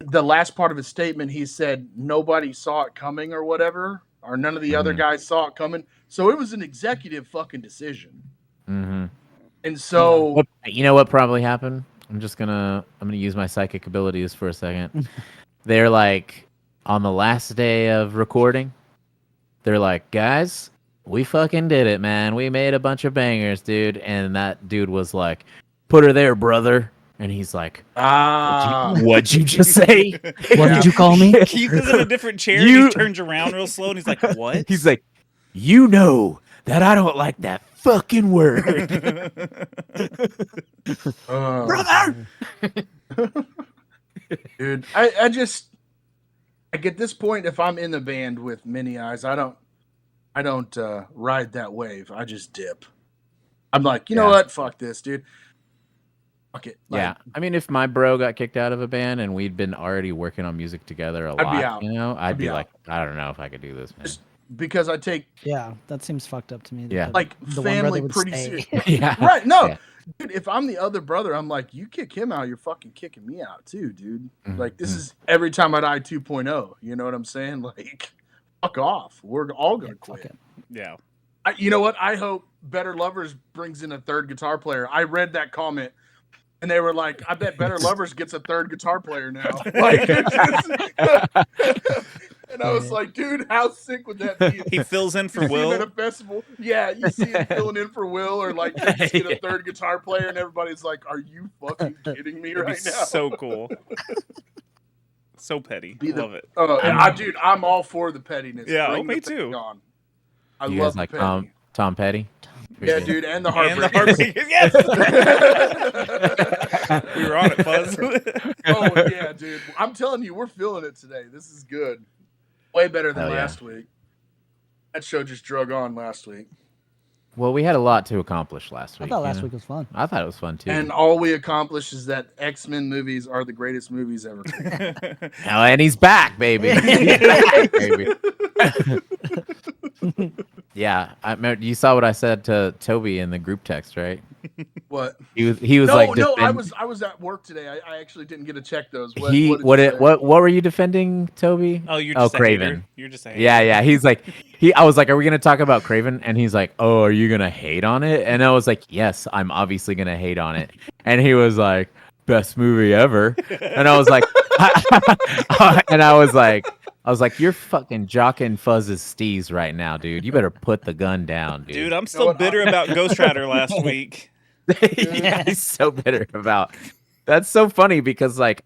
the last part of his statement, he said nobody saw it coming or whatever, or none of the other guys saw it coming. So it was an executive fucking decision. Mm-hmm. And so You know what probably happened? I'm gonna use my psychic abilities for a second. They're like on the last day of recording, they're like, guys, we fucking did it, man. We made a bunch of bangers, dude. And that dude was like, put her there, brother. And he's like, what'd you just say? What did you call me? Keith is in a different chair. And he turns around real slow, and he's like, "What?" He's like, you know that I don't like that fucking word, brother. Dude, I get this point. If I'm in the band with Many Eyes, I don't ride that wave. I just dip. I'm like, you know what? Fuck this, dude. Fuck it. Like, Yeah, I mean, if my bro got kicked out of a band and we'd been already working on music together a I'd be lot, out. I'd be out. like, I don't know if I could do this, man. Just because I take Yeah, that seems fucked up to me. Yeah. that like the one brother family would pretty stay. serious. Yeah, Right? No, Yeah. dude. If I'm the other brother, I'm like, you kick him out, you're fucking kicking me out too, dude. Mhm. Like this is Every Time I Die 2.0. You know what I'm saying? Like, fuck off. We're all gonna Fuck quit. it. Yeah. You know what? I hope Better Lovers brings in a third guitar player. I read that comment. And they were like, I bet Better Lovers gets a third guitar player now. Like, and I was like, dude, how sick would that be? He fills in for You see him at Will. a festival. Yeah, you see him filling in for Will, or like you just get a third guitar player, and everybody's like, "Are you fucking kidding me That'd be right now?" so cool. So petty. Be the- Love it. Dude, I'm all for the pettiness. Yeah, Bring me the petty too. on. I You love guys like the petty. Tom Petty? Yeah, dude, and the And the Heartbreakers. Heartbreakers. Yes. We were on it, Fuzz. Oh yeah, dude. I'm telling you, we're feeling it today. This is good. Way better than Hell yeah. last week. That show just drug on last week. Well, we had a lot to accomplish last I week. thought last week was fun. I thought it was fun too. And all we accomplished is that X-Men movies are the greatest movies ever created. Hell, and he's back, baby. He's back, baby. Yeah, I remember, you saw what I said to Toby in the group text, right? What? He was like, I was at work today. I actually didn't get to check those. What were you defending, Toby? Oh, you're just a Kraven. hater. You're just a hater. Yeah. He's like, I was like, are we gonna talk about Kraven? And he's like, oh, are you gonna hate on it? And I was like, yes, I'm obviously gonna hate on it. And he was like, best movie ever. And I was like, I was like, you're fucking jocking Fuzz's steez right now, dude. You better put the gun down, dude. Dude, I'm still bitter about Ghost Rider last week. Yeah, he's so bitter about. That's so funny because like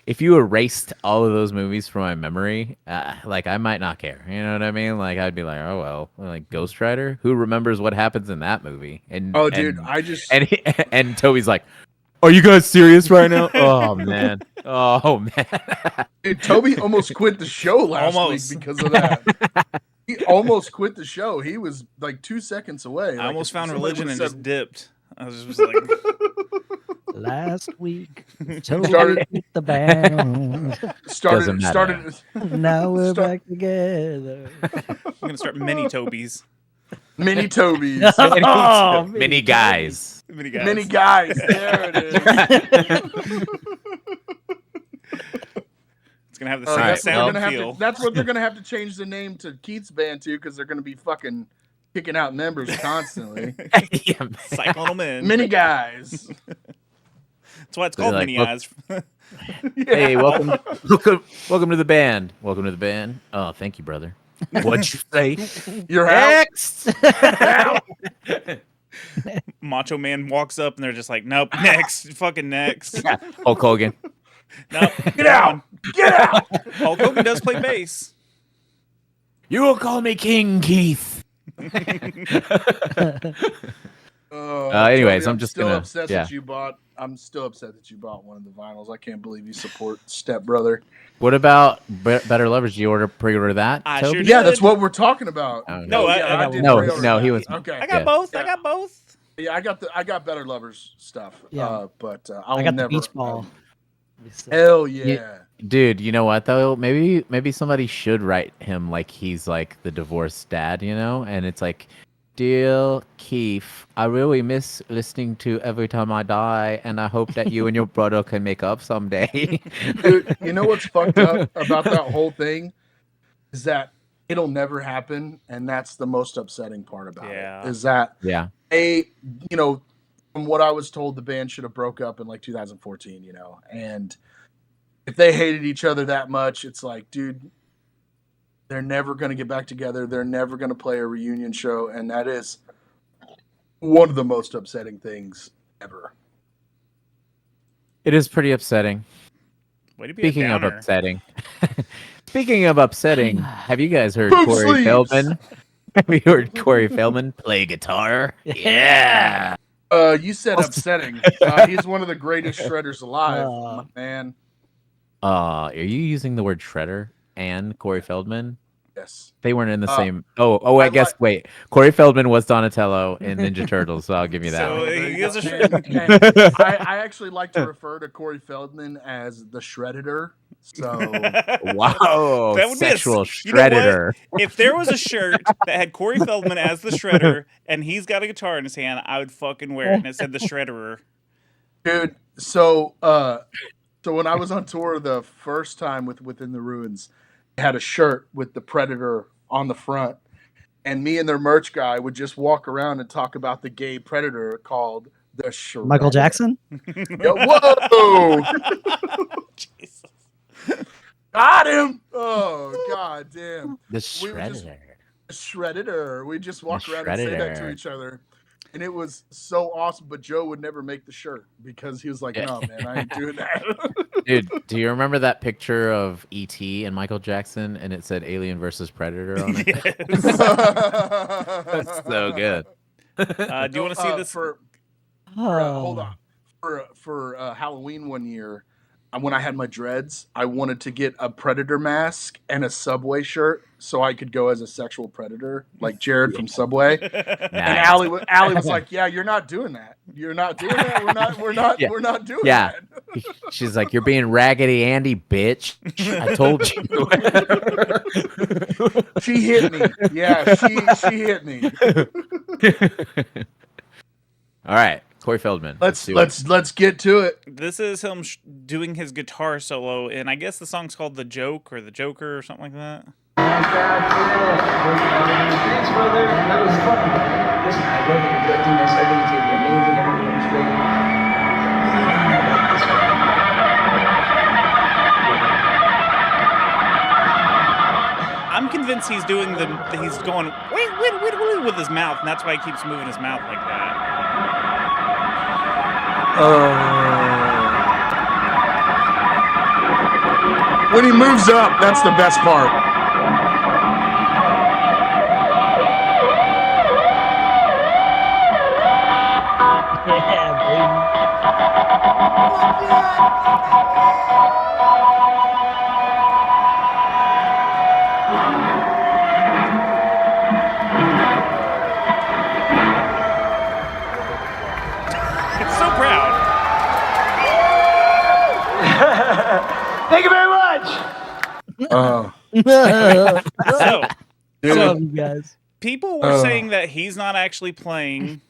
if you erased all of those movies from my memory, like I might not care. You know what I mean? Like I'd be like, oh well, like Ghost Rider. Who remembers what happens in that movie? And dude, and Toby's like, are you guys serious right now? Oh man. Dude, Toby almost quit the show last week because of that. He almost quit the show. He was like 2 seconds away. I almost found religion and just dipped. I was just like, last week, Toby with the band. Started. Now we're back together. I'm gonna start mini Toby's. Mini Toby's. Mini guys. Mini guys. There it is. It's gonna have the same sound and feel. That's what they're gonna have to change the name to Keith's band to, because they're gonna be fucking kicking out members constantly. Yeah, cycling them in. Mini guys. That's why it's called like, Mini Eyes. Hey, welcome to the band. Welcome to the band. Oh, thank you, brother. What'd you say? You're next. Macho Man walks up and they're just like, nope, next, fucking next. Hulk Hogan. Nope, get out. Hulk Hogan does play bass. You will call me King Keith. Anyways, I'm just still gonna. Upset that you bought. I'm still upset that you bought one of the vinyls. I can't believe you support Step Brother. What about Better Lovers? Did you pre-order that? I Toby? sure did. Yeah, that's what we're talking about. Oh, No, I did no, pre-order no, he that. was. Okay. I got both. I got both. Yeah, I got Better Lovers stuff. Yeah. But I got the beach ball. Hell yeah. Dude, you know what though? Maybe somebody should write him like he's like the divorced dad, you know? And it's like, dear Keith, I really miss listening to Every Time I Die, and I hope that you and your brother can make up someday. Dude, you know what's fucked up about that whole thing is that it'll never happen, and that's the most upsetting part about it. Is that from what I was told, the band should have broke up in like 2014, you know, and if they hated each other that much, it's like, dude, they're never going to get back together. They're never going to play a reunion show. And that is one of the most upsetting things ever. It is pretty upsetting. Way to be Speaking a of downer. upsetting, have you guys heard Boom Corey sleeves. Feldman? Have you heard Corey Feldman play guitar? Yeah. You said upsetting. He's one of the greatest shredders alive, man. Are you using the word shredder and Corey Feldman? Yes. They weren't in the same. I guess. Wait, Corey Feldman was Donatello in Ninja Turtles, so I'll give you that. So one. he is a I actually like to refer to Corey Feldman as the Shredditor. So wow, that would sexual be you know Shredditor. what? If there was a shirt that had Corey Feldman as the Shredder and he's got a guitar in his hand, I would fucking wear it, and it said the Shredderer. Dude, so when I was on tour the first time with Within the Ruins, they had a shirt with the Predator on the front, and me and their merch guy would just walk around and talk about the gay Predator called the Shredder. Michael Jackson? Yo, whoa! Jesus. Got him! Oh, god damn. The Shredder. Shredditor. We just walk around and say that to each other. and it was so awesome. But Joe would never make the shirt because he was like, "No, man, I ain't doing that." Dude, do you remember that picture of E.T. and Michael Jackson, and it said Alien versus Predator on it? Yes. That's so good. Do you want to see this? Hold on. For Halloween one year, when I had my dreads, I wanted to get a Predator mask and a Subway shirt so I could go as a sexual predator, like Jared from Subway. And Allie was like, "Yeah, you're not doing that. You're not doing that. We're not doing that." She's like, "You're being Raggedy Andy, bitch. I told you." She hit me. Yeah, she hit me. All right, Corey Feldman. Let's get to it. This is him doing his guitar solo, and I guess the song's called "The Joke" or "The Joker" or something like that. Thanks, brother. That was fun. Listen, I love that you're doing this. I think it's gonna be amazing. Everything was great. I'm convinced he's doing he's going wait with his mouth, and that's why he keeps moving his mouth like that. When he moves up, that's the best part. Yeah, baby. It's so proud. Thank you very much. So, Love you guys. people were saying that he's not actually playing.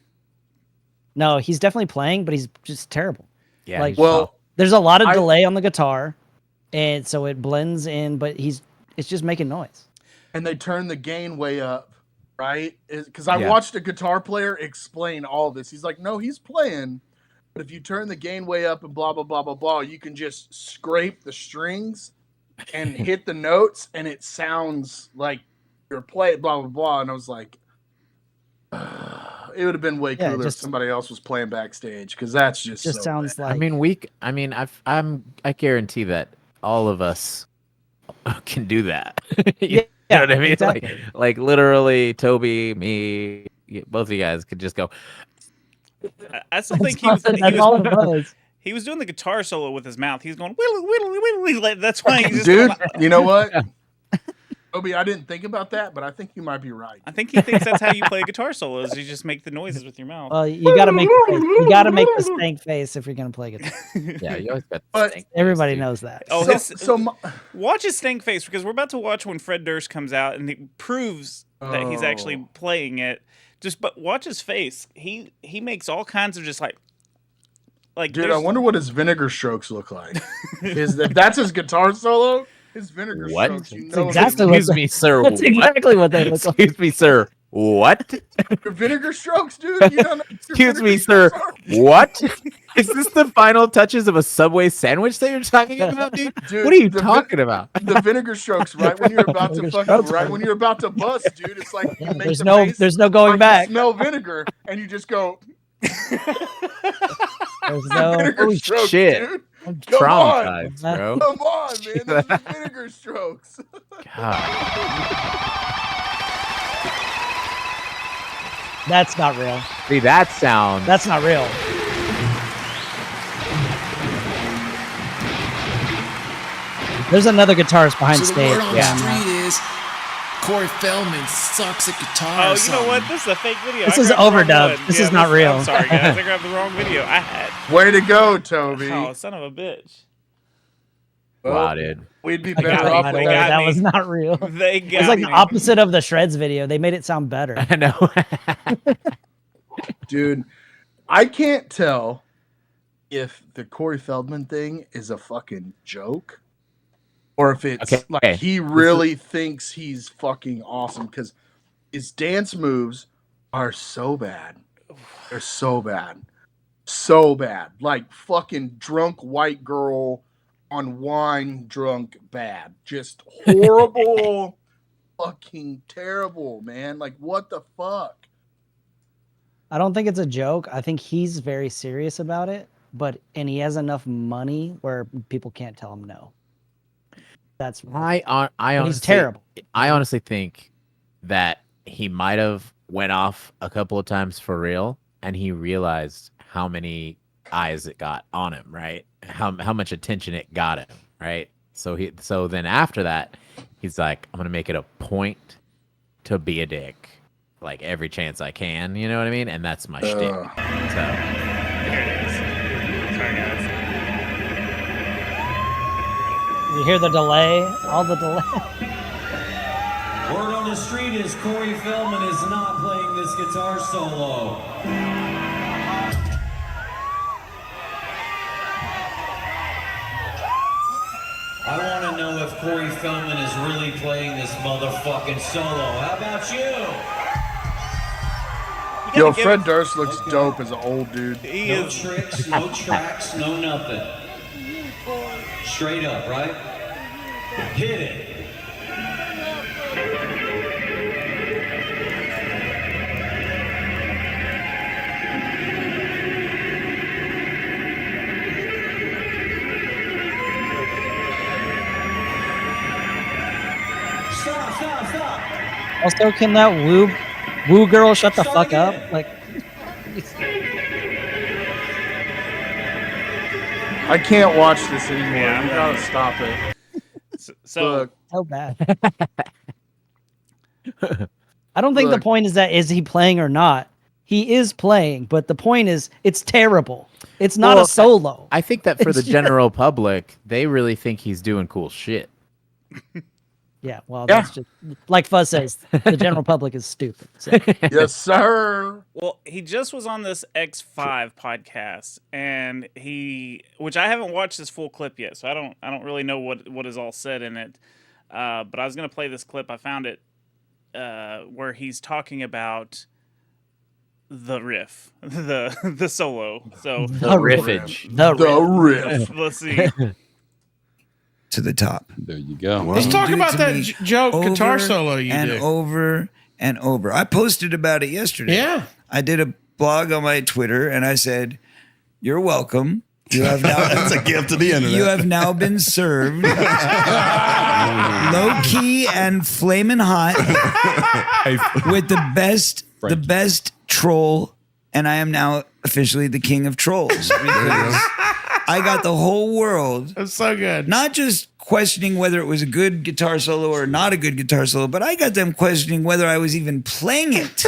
No, he's definitely playing, but he's just terrible. Yeah. Like, Well, there's a lot of delay on the guitar, and so it blends in, but it's just making noise. and they turn the gain way up, right? Because I watched a guitar player explain all this. He's like, no, he's playing, but if you turn the gain way up and blah, blah, blah, blah, blah, you can just scrape the strings and hit the notes, and it sounds like you're playing, blah, blah, blah. And I was like, it would have been way cooler if somebody else was playing backstage, because that's just so sounds bad. like. I guarantee that all of us can do that. Yeah, You know what I mean? exactly. Like Toby, literally, Toby, me, both of you guys could just go. I still think he was doing the guitar solo with his mouth. He's going whittly, whittly, whittly. That's why he's just Dude, you know what? Toby, I didn't think about that, but I think you might be right. I think he thinks that's how you play guitar solos. You just make the noises with your mouth. Well, you gotta make the stank face if you're gonna play guitar. Yeah, you always got. Everybody knows that. Oh, watch his stank face, because we're about to watch when Fred Durst comes out and he proves that he's actually playing it. But watch his face. He makes all kinds of just like. Dude, I wonder what his vinegar strokes look like. If that's his guitar solo, his vinegar strokes. Excuse me, sir. That's exactly what they look like. Excuse me, sir. What? Your vinegar strokes, dude. You don't know Excuse me, sir. What? Is this the final touches of a Subway sandwich that you're talking about, dude? What are you talking about? The vinegar strokes, right when you're about to when you're about to bust, dude. It's like you make there's no going back. You smell vinegar, and you just go. There's no vinegar strokes, shit. Dude. I'm Come traumatized, on. bro. Come on, man. Those are vinegar strokes. God. That's not real. See, that sound. That's not real. There's another guitarist behind So the stage. word on the street is Corey Feldman sucks at guitar. Oh, you know what? This is a fake video. This is overdubbed. This is not real. I'm sorry, guys. I grabbed the wrong video. Way to go, Toby. Oh, son of a bitch. Wow, dude. We'd be better off. That was not real. They got It's like the opposite of the Shreds video. They made it sound better. I know. Dude, I can't tell if the Corey Feldman thing is a fucking joke or if it's he really thinks he's fucking awesome, because his dance moves are so bad. They're so bad. So bad. Like fucking drunk white girl on wine drunk bad. Just horrible. Fucking terrible, man. Like, what the fuck? I don't think it's a joke. I think he's very serious about it, and he has enough money where people can't tell him no. That's I but honestly, he's terrible. I honestly think that he might have went off a couple of times for real, and he realized how many eyes it got on him, right? How much attention it got him, right? So then after that, he's like, I'm gonna make it a point to be a dick, like every chance I can. You know what I mean? And that's my shtick. So Here it is. Sorry, guys. You hear the delay? All the delay. Word on the street is Corey Feldman is not playing this guitar solo. I want to know if Corey Feldman is really playing this motherfucking solo. How about you? Yo, Fred Durst looks dope as an old dude. He No is. tricks, no tracks, no nothing. Straight up, right? Hit it. Stop. Also, can that woo girl shut the fuck up? Like, I can't watch this anymore. Yeah, You gotta stop it. So Look, so bad. I don't think the Look. point is he playing or not? He is playing, but the point is it's terrible. It's not Well, a solo. I think that for the It's- general public, they really think he's doing cool shit. Yeah, well, Yeah. that's just like Fuzz says. The general public is stupid. So. yes, sir. Well, he just was on this X5 podcast, and which I haven't watched this full clip yet, so I don't really know what is all said in it. But I was gonna play this clip. I found it where he's talking about the riff, the solo. So The riffage. The riff. let's see. To the top. There you go. Let's talk Do it about to that me joke guitar over solo you and did. over and over. I posted about it yesterday. Yeah. I did a blog on my Twitter and I said, "You're welcome. You have now That's a gift to the internet. you have now been served low key and flaming hot with the best troll, and I am now officially the king of trolls because I got the whole world That's so good. not just questioning whether it was a good guitar solo or not a good guitar solo, but I got them questioning whether I was even playing it.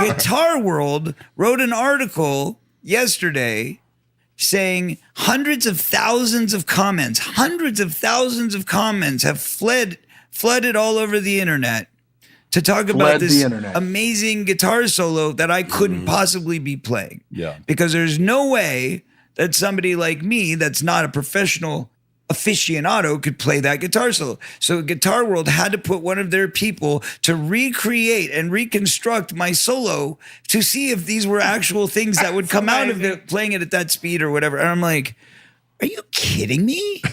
Guitar World wrote an article yesterday saying hundreds of thousands of comments have flooded all over the internet to talk about the this internet. amazing guitar solo that I couldn't possibly be playing. Yeah. Because there's no way that somebody like me that's not a professional aficionado could play that guitar solo. So Guitar World had to put one of their people to recreate and reconstruct my solo to see if these were actual things that would come out of it playing it at that speed or whatever. And I'm like, are you kidding me?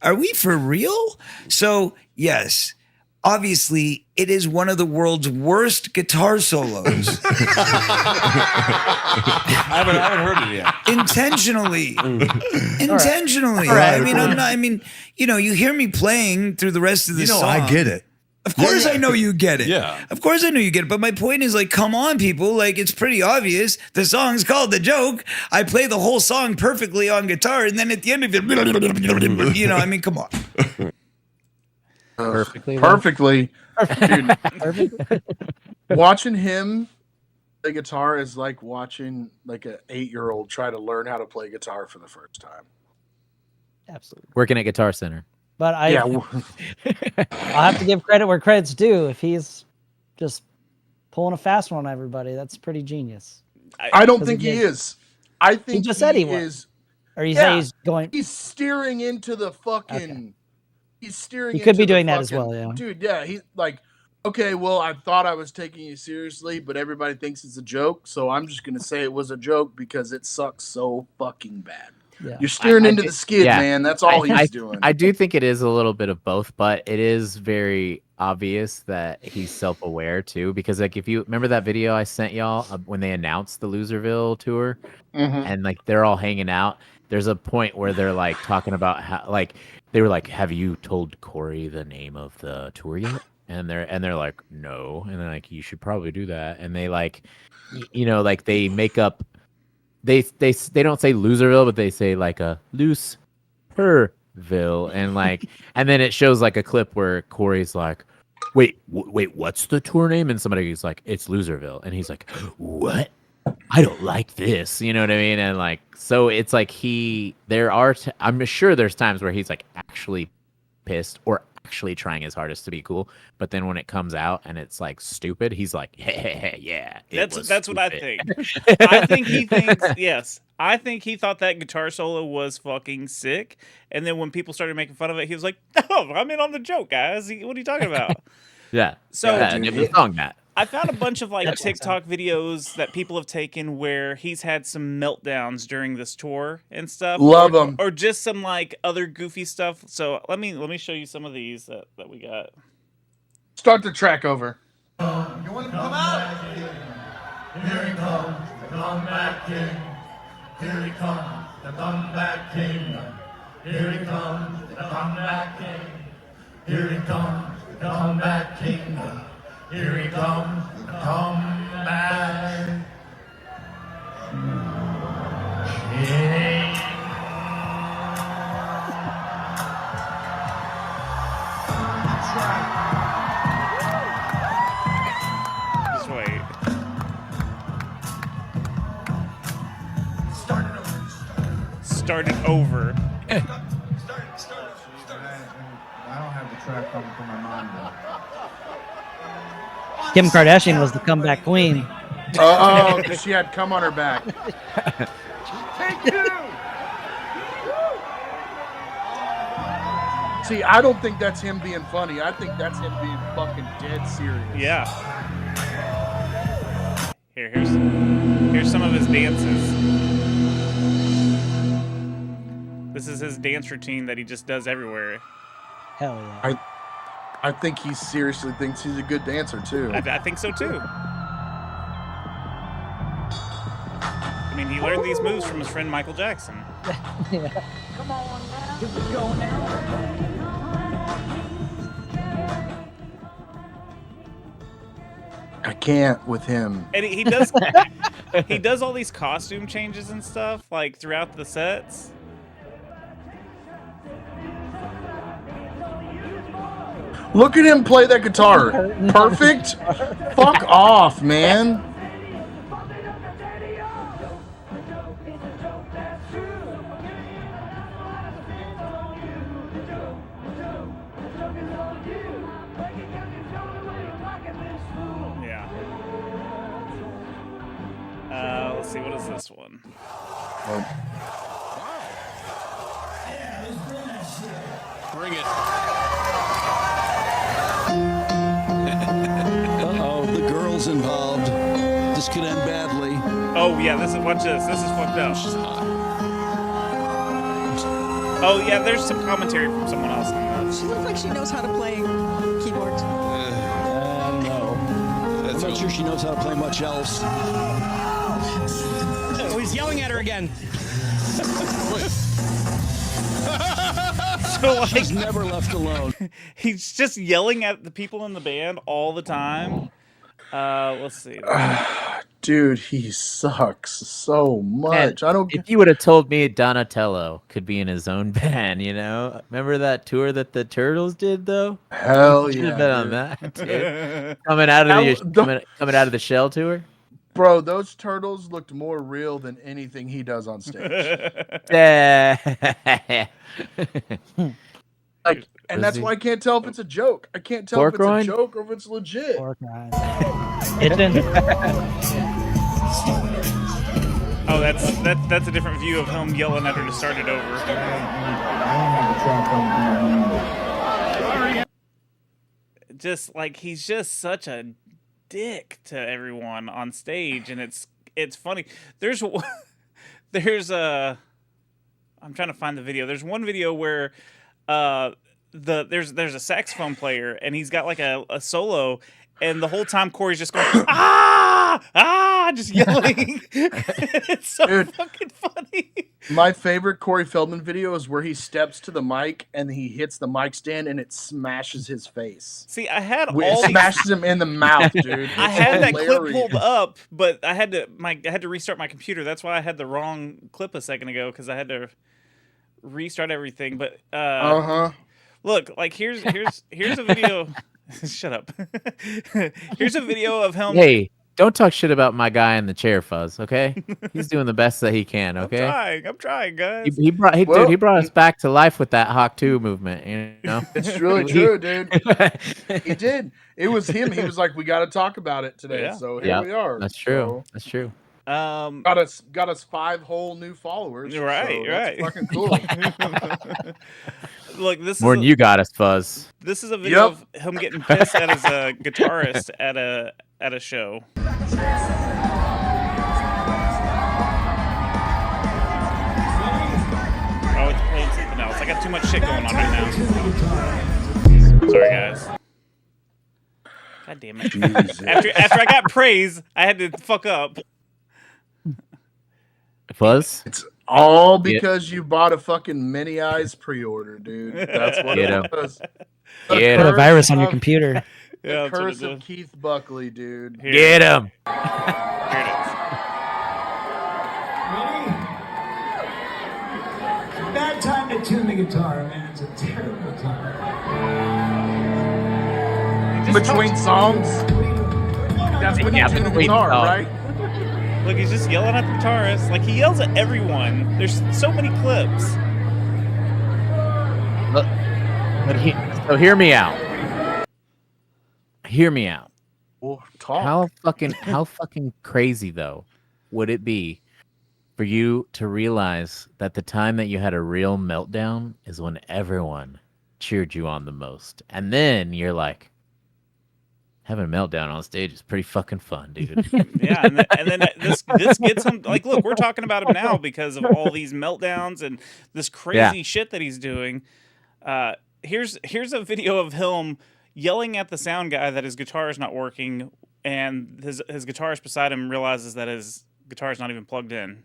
Are we for real? So yes, obviously it is one of the world's worst guitar solos. I haven't heard it yet. Intentionally. Intentionally. All right. I mean, you hear me playing through the rest of the song. I get it. Of course I know you get it. Yeah. Of course I know you get it. But my point is, like, come on, people. Like, it's pretty obvious. The song's called The Joke. I play the whole song perfectly on guitar, and then at the end of it, come on. Perfectly. Perfectly. Dude, Perfect. watching him play guitar is like watching like an 8-year-old try to learn how to play guitar for the first time. Absolutely. Working at Guitar Center. But Yeah. I'll have to give credit where credit's due. If he's just pulling a fast one on everybody, that's pretty genius. I don't Because think he again, is. I think just said he was. is. Or you Yeah. say he's going. He's steering into the fucking. Okay. He's steering. He could be into the doing that as fucking- well, yeah. Dude, yeah. He's like, okay, well, I thought I was taking you seriously, but everybody thinks it's a joke, so I'm just gonna say it was a joke because it sucks so fucking bad. Yeah. You're steering I into do- the skid, yeah. man. That's all I he's doing. I do think it is a little bit of both, but it is very obvious that he's self-aware too, because like if you remember that video I sent y'all when they announced the Loserville tour, and like they're all hanging out. There's a point where they're like talking about how like they were like, "Have you told Corey the name of the tour yet?" And they're like, "No," and they're like, "You should probably do that." And they like, like they make up. They don't say Loserville, but they say like a loose Herville, and like, and then it shows like a clip where Corey's like, wait, what's the tour name? And somebody's like, it's Loserville, and he's like, what? I don't like this, you know what I mean? And like, so it's like I'm sure there's times where he's like actually pissed or actually trying his hardest to be cool, but then when it comes out and it's like stupid, he's like, hey, yeah, that's what I think. I think he thinks, yes, I think he thought that guitar solo was fucking sick, and then when people started making fun of it, he was like, "Oh, I'm in on the joke, guys. What are you talking about?" Yeah. So give the song that. I found a bunch of like TikTok videos that people have taken where he's had some meltdowns during this tour and stuff. Love them. Or just some like other goofy stuff. So let me show you some of these that we got. Start the track over. You want to come out? Here he comes, the comeback king. Here he comes, the comeback king. Here he comes, the comeback king. Here he comes, the comeback king. Here he comes, the comeback king. Just wait. Start it over. I don't have the track coming from my mind though. Kim Kardashian was the comeback queen. Oh, because she had cum on her back. Thank you. See, I don't think that's him being funny. I think that's him being fucking dead serious. Yeah. Here's some of his dances. This is his dance routine that he just does everywhere. Hell yeah. I think he seriously thinks he's a good dancer too. I think so too. I mean, he learned these moves from his friend Michael Jackson. Yeah. Come on now. Here we go now. I can't with him. And he does he does all these costume changes and stuff like throughout the sets. Look at him play that guitar. Perfect? Fuck off, man. Yeah. Let's see, what is this one? Bring it. Uh-oh, the girl's involved. This could end badly. Oh yeah, watch this. This is fucked up. She's hot. Oh yeah, there's some commentary from someone else on this. She looks like she knows how to play keyboards. I don't know. I'm not sure she knows how to play much else. Oh, he's yelling at her again. So like, She's never left alone. he's just yelling at the people in the band all the time. Let's see. Dude, he sucks so much. And if you would have told me Donatello could be in his own band, remember that tour that the Turtles did though? Hell Should yeah. have been on that, dude. coming out of the Shell tour. Bro, those turtles looked more real than anything he does on stage. Like, and that's why I can't tell if it's a joke. I can't tell if it's a joke or if it's legit. It's in. Oh, that's a different view of him yelling at her to start it over. Just like he's just such a dick to everyone on stage, and it's funny. There's I'm trying to find the video. There's one video where there's a saxophone player, and he's got like a solo, and the whole time Corey's just going just yelling. It's so fucking funny. My favorite Corey Feldman video is where he steps to the mic and he hits the mic stand and it smashes his face. See, I had It smashes him in the mouth, dude. I had that clip pulled up, but I had to restart my computer. That's why I had the wrong clip a second ago, because I had to restart everything. But look, like here's a video. Shut up. Here's a video of him. Hey, don't talk shit about my guy in the chair, Fuzz. Okay, he's doing the best that he can. Okay, I'm trying, guys. He brought us back to life with that Hawk 2 movement. You know, it's really true, dude. He did. It was him. He was like, "We got to talk about it today." Yeah. So here we are. That's true. That's true. Got us 5 whole new followers. Right, so right. Fucking cool. Look, this more is than you got us, Fuzz. This is a video of him getting pissed at his guitarist at a show. Oh, it's playing something else. I got too much shit going on right now. Sorry, guys. God damn it! After I got praise, I had to fuck up. Fuzz? It's all because you bought a fucking Many Eyes pre-order, dude. That's what it was. Put a virus on your computer. The curse of Keith Buckley, dude. Get him. Here it is. Bad time to tune the guitar, man. It's a terrible time. Between songs? That's when you tune the guitar, right? Look, he's just yelling at the guitarist. Like, he yells at everyone. There's so many clips. Look, so hear me out. Hear me out. Well, talk. How fucking crazy though would it be for you to realize that the time that you had a real meltdown is when everyone cheered you on the most, and then you're like, having a meltdown on stage is pretty fucking fun, dude. Yeah, and then this gets him. Like, look, we're talking about him now because of all these meltdowns and this crazy shit that he's doing. Here's a video of him yelling at the sound guy that his guitar is not working, and his guitarist beside him realizes that his guitar is not even plugged in.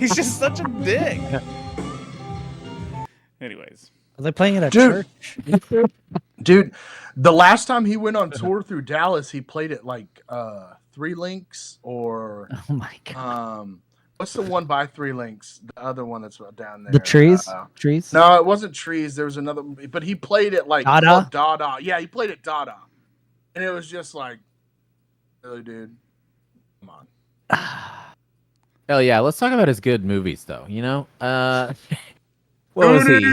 He's just such a dick. Anyways, are they playing at a church? Dude, the last time he went on tour through Dallas, he played at like 3 Links or oh my god, what's the one by 3 Links? The other one that's down there. The Trees? Trees? No, it wasn't Trees. There was another, but he played at like Dada. Dada. Yeah, he played at Dada, and it was just like, really, dude, come on. Hell yeah, let's talk about his good movies though. You know, what was he?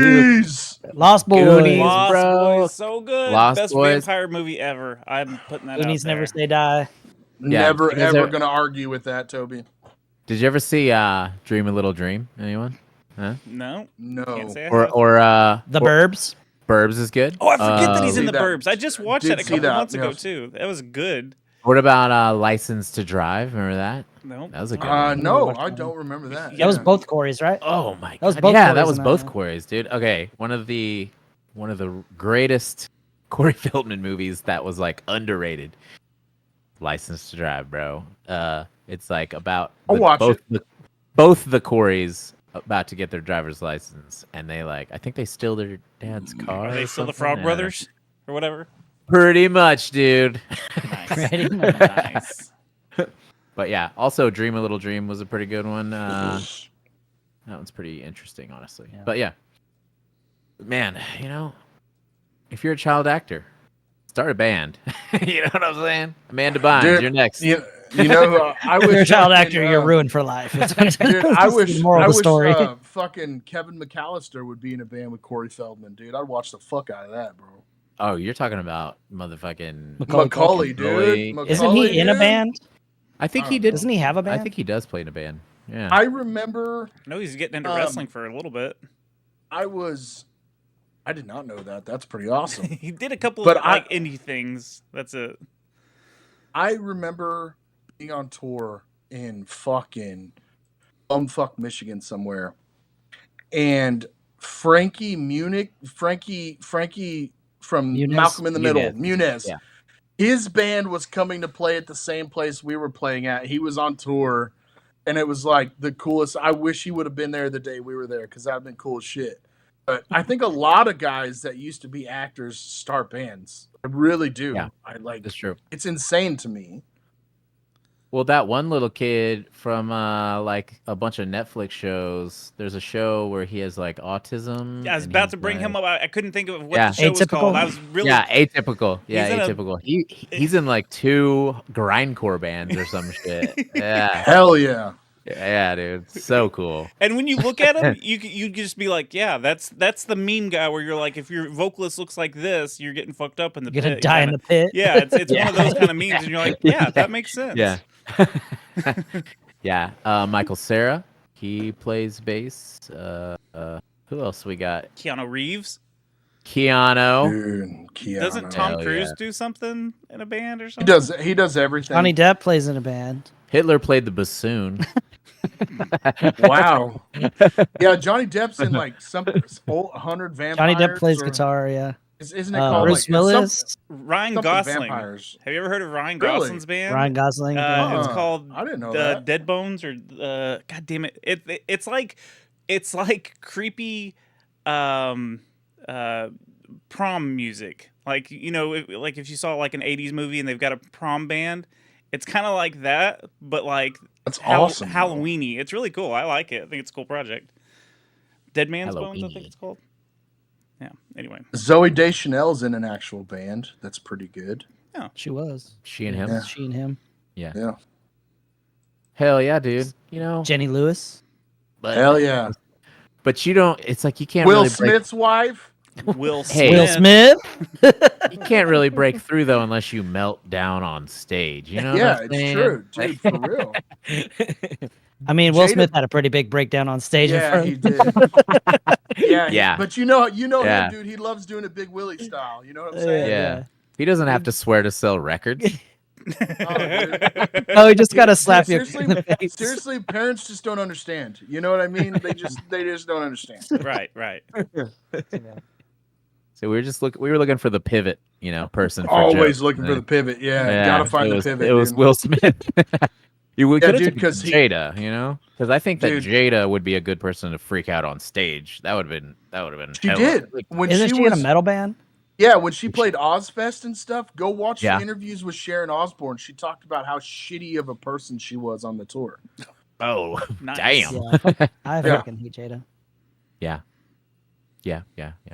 Lost Boys, Goonies, Lost bro. Boys, so good. Lost Best Boys. vampire movie ever. I'm putting that Goonies out there. Never Say Die. Never ever gonna argue with that, Toby. Did you ever see Dream a Little Dream? Anyone? Huh? No. No. Or The Burbs. Burbs is good. Oh, I forget that he's in See the that. Burbs. I just watched Did that a see couple that, months ago yes. too. That was good. What about License to Drive? Remember that? No. That was a good one. No, I don't remember that. That was both Corey's, right? Oh my god. That was both yeah, Corey's that was in both that. Corey's, dude. Okay, one of the greatest Corey Feldman movies that was like underrated. License to Drive, bro. It's like about I'll watch both the Coreys about to get their driver's license, and they I think they steal their dad's car. Are they or still the something? Frog Yeah. Brothers or whatever? Pretty much, dude. Pretty much. Nice. But yeah, also Dream a Little Dream was a pretty good one. That one's pretty interesting, honestly. Yeah. But yeah, man, you know, if you're a child actor, start a band. You know what I'm saying? Amanda Bynes, Dude, you're next. You know, I If wish you're a child fucking, actor, you're ruined for life. Dude, I wish the moral of the story. Fucking Kevin McAllister would be in a band with Corey Feldman, dude. I'd watch the fuck out of that, bro. Oh, you're talking about motherfucking Macaulay, dude. Isn't he in a band? I think he did. Doesn't he have a band? I think he does play in a band. Yeah. I remember. No, he's getting into wrestling for a little bit. I was I did not know that. That's pretty awesome. He did a couple But of like indie things. That's it. I remember being on tour in fucking bumfuck Michigan somewhere, and Frankie from Muniz? Malcolm in the Middle, Muniz. Muniz. Yeah. His band was coming to play at the same place we were playing at. He was on tour, and it was like the coolest. I wish he would have been there the day we were there because that'd been cool as shit. But I think a lot of guys that used to be actors start bands. I really do. Yeah, I like. that's true. It's insane to me. Well, that one little kid from like a bunch of Netflix shows. There's a show where he has like autism. Yeah, I was and about he's to bring like- him up. I couldn't think of what Yeah. the show was called. Atypical? I was really Yeah, atypical. Yeah, He's in a- atypical. He's in like 2 grindcore bands or some shit. Yeah, Hell yeah. yeah, dude, so cool. And when you look at him, you just be like, yeah, that's the meme guy where you're like, if your vocalist looks like this, you're getting fucked up in the You're pit. gonna die in the pit. Yeah, it's one of those kind of memes, and you're like, yeah, that makes sense. Yeah, yeah. Michael Cera, he plays bass. Who else we got? Keanu Reeves. Keanu. Dude, Keanu. Doesn't Tom Hell Cruise yeah. do something in a band or He something? He does everything. Johnny Depp plays in a band. Hitler played the bassoon. Wow. Yeah, Johnny Depp's in like some 100 vampires. Johnny Depp plays or- guitar. Yeah. Isn't it called Bruce like Willis. Ryan something Gosling. vampires? Have you ever heard of Ryan Really? Gosling's band? Ryan Gosling. It's Uh-uh. called I didn't know that. Dead Bones or God damn it. It's like creepy prom music. Like, you know, like if you saw like an 80s movie and they've got a prom band, it's kind of like that, but like That's awesome. though. Halloween-y. It's really cool. I like it. I think it's a cool project. Dead Man's Bones, I Halloween-y. think it's called. Yeah. Anyway. Zoe Deschanel's in an actual band. That's pretty good. She was. She and him. Yeah. She and him. Yeah. Yeah. Hell yeah, dude. You know, Jenny Lewis. but, Hell yeah. But you don't. It's like you can't Will really break. Smith's wife. Will Hey. Smith. Will Smith. You can't really break through though unless you melt down on stage. You know? Yeah, what I'm it's saying? true, dude, for real. I mean, Will Jada- Smith had a pretty big breakdown on stage. Yeah, in he front. did. Yeah, Yeah. But you know Yeah. him, dude. He loves doing it Big Willie style. You know what I'm saying? Yeah. He doesn't have to swear to sell records. Oh, dude. Oh, he just gotta slap you in seriously, the face. seriously, parents just don't understand. You know what I mean? They just don't understand. Right. So we were looking for the pivot, you know, person. For Always jokes. looking for the pivot. Yeah, gotta find it the was, pivot. It was dude. Will Smith. You would Yeah, could dude, have 'cause taken he- Jada, you know, because I think that Dude. Jada would be a good person to freak out on stage. That would have been. She hella- did when Isn't she she was in a metal band? Yeah, when she played Ozfest and stuff. Go watch Yeah. the interviews with Sharon Osbourne. She talked about how shitty of a person she was on the tour. Oh, Nice. damn. Yeah. I Yeah. fucking hate Jada. Yeah. Yeah.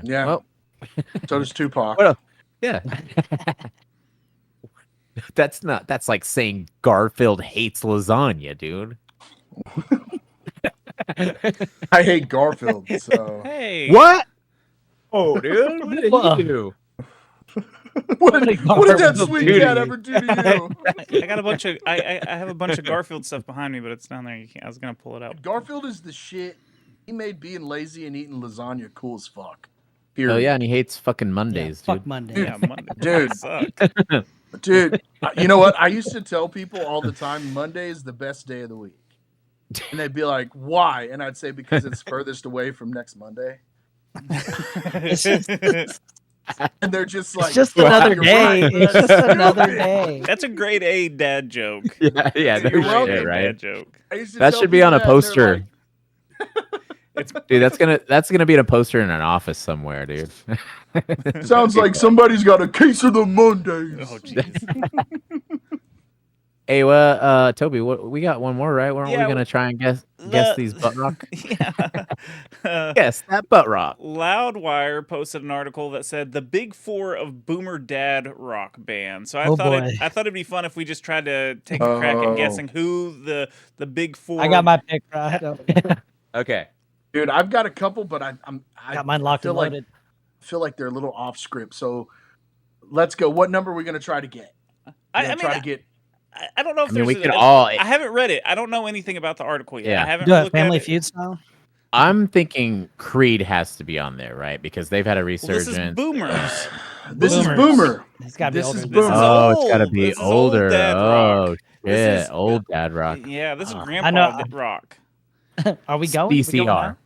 Well, So does Tupac. Well, yeah. That's like saying Garfield hates lasagna, dude. I hate Garfield. So Hey. What? Oh, dude. What did What? you do? what did that Garfield sweet do to cat you? ever do to you? I got a bunch of I have a bunch of Garfield stuff behind me, but it's down there. You can't. I was gonna pull it out. Garfield is the shit. He made being lazy and eating lasagna cool as fuck. Oh Period. yeah, and he hates fucking Mondays, Fuck dude. Monday. Yeah, Monday. Dude. Suck. Dude, you know what? I used to tell people all the time Monday is the best day of the week. And they'd be like, why? And I'd say, because it's furthest away from next Monday. And they're just like, It's just "Fuck, another you're day. right. It's just another day. That's a grade A dad joke. Yeah, You're no welcome, shit, right? dad joke. I used to That tell should be on people a that, and they're poster. like, Dude, that's gonna be in a poster in an office somewhere, dude. sounds like somebody's got a case of the Mondays. Oh jeez. Hey, well, Toby, we got one more, right? Weren't Yeah, we gonna try and guess these butt rock? Yeah. Guess that butt rock. Loudwire posted an article that said the big four of boomer dad rock band. So I Oh, thought boy. I thought it'd be fun if we just tried to take a crack Oh. at guessing who the big four. I got my pick right. Okay. Dude, I've got a couple, but I Got mine locked feel and like loaded. feel like they're a little off script. So let's go. What number are we gonna try to get? I mean, try to get. I don't know if I mean, we there's could all. I haven't read it. I don't know anything about the article yet. Yeah. I haven't Do it looked at Family it. Feud style. I'm thinking Creed has to be on there, right? Because they've had a Well, resurgence. this is Boomers. This is Boomers. Boomer. It's gotta be This older is than Boomer. This is Oh, it's got to old. be This is old older. dad Oh, rock. shit. This is- Old dad rock. Yeah, this is I know. Grandpa Rock. Are we going? CCR.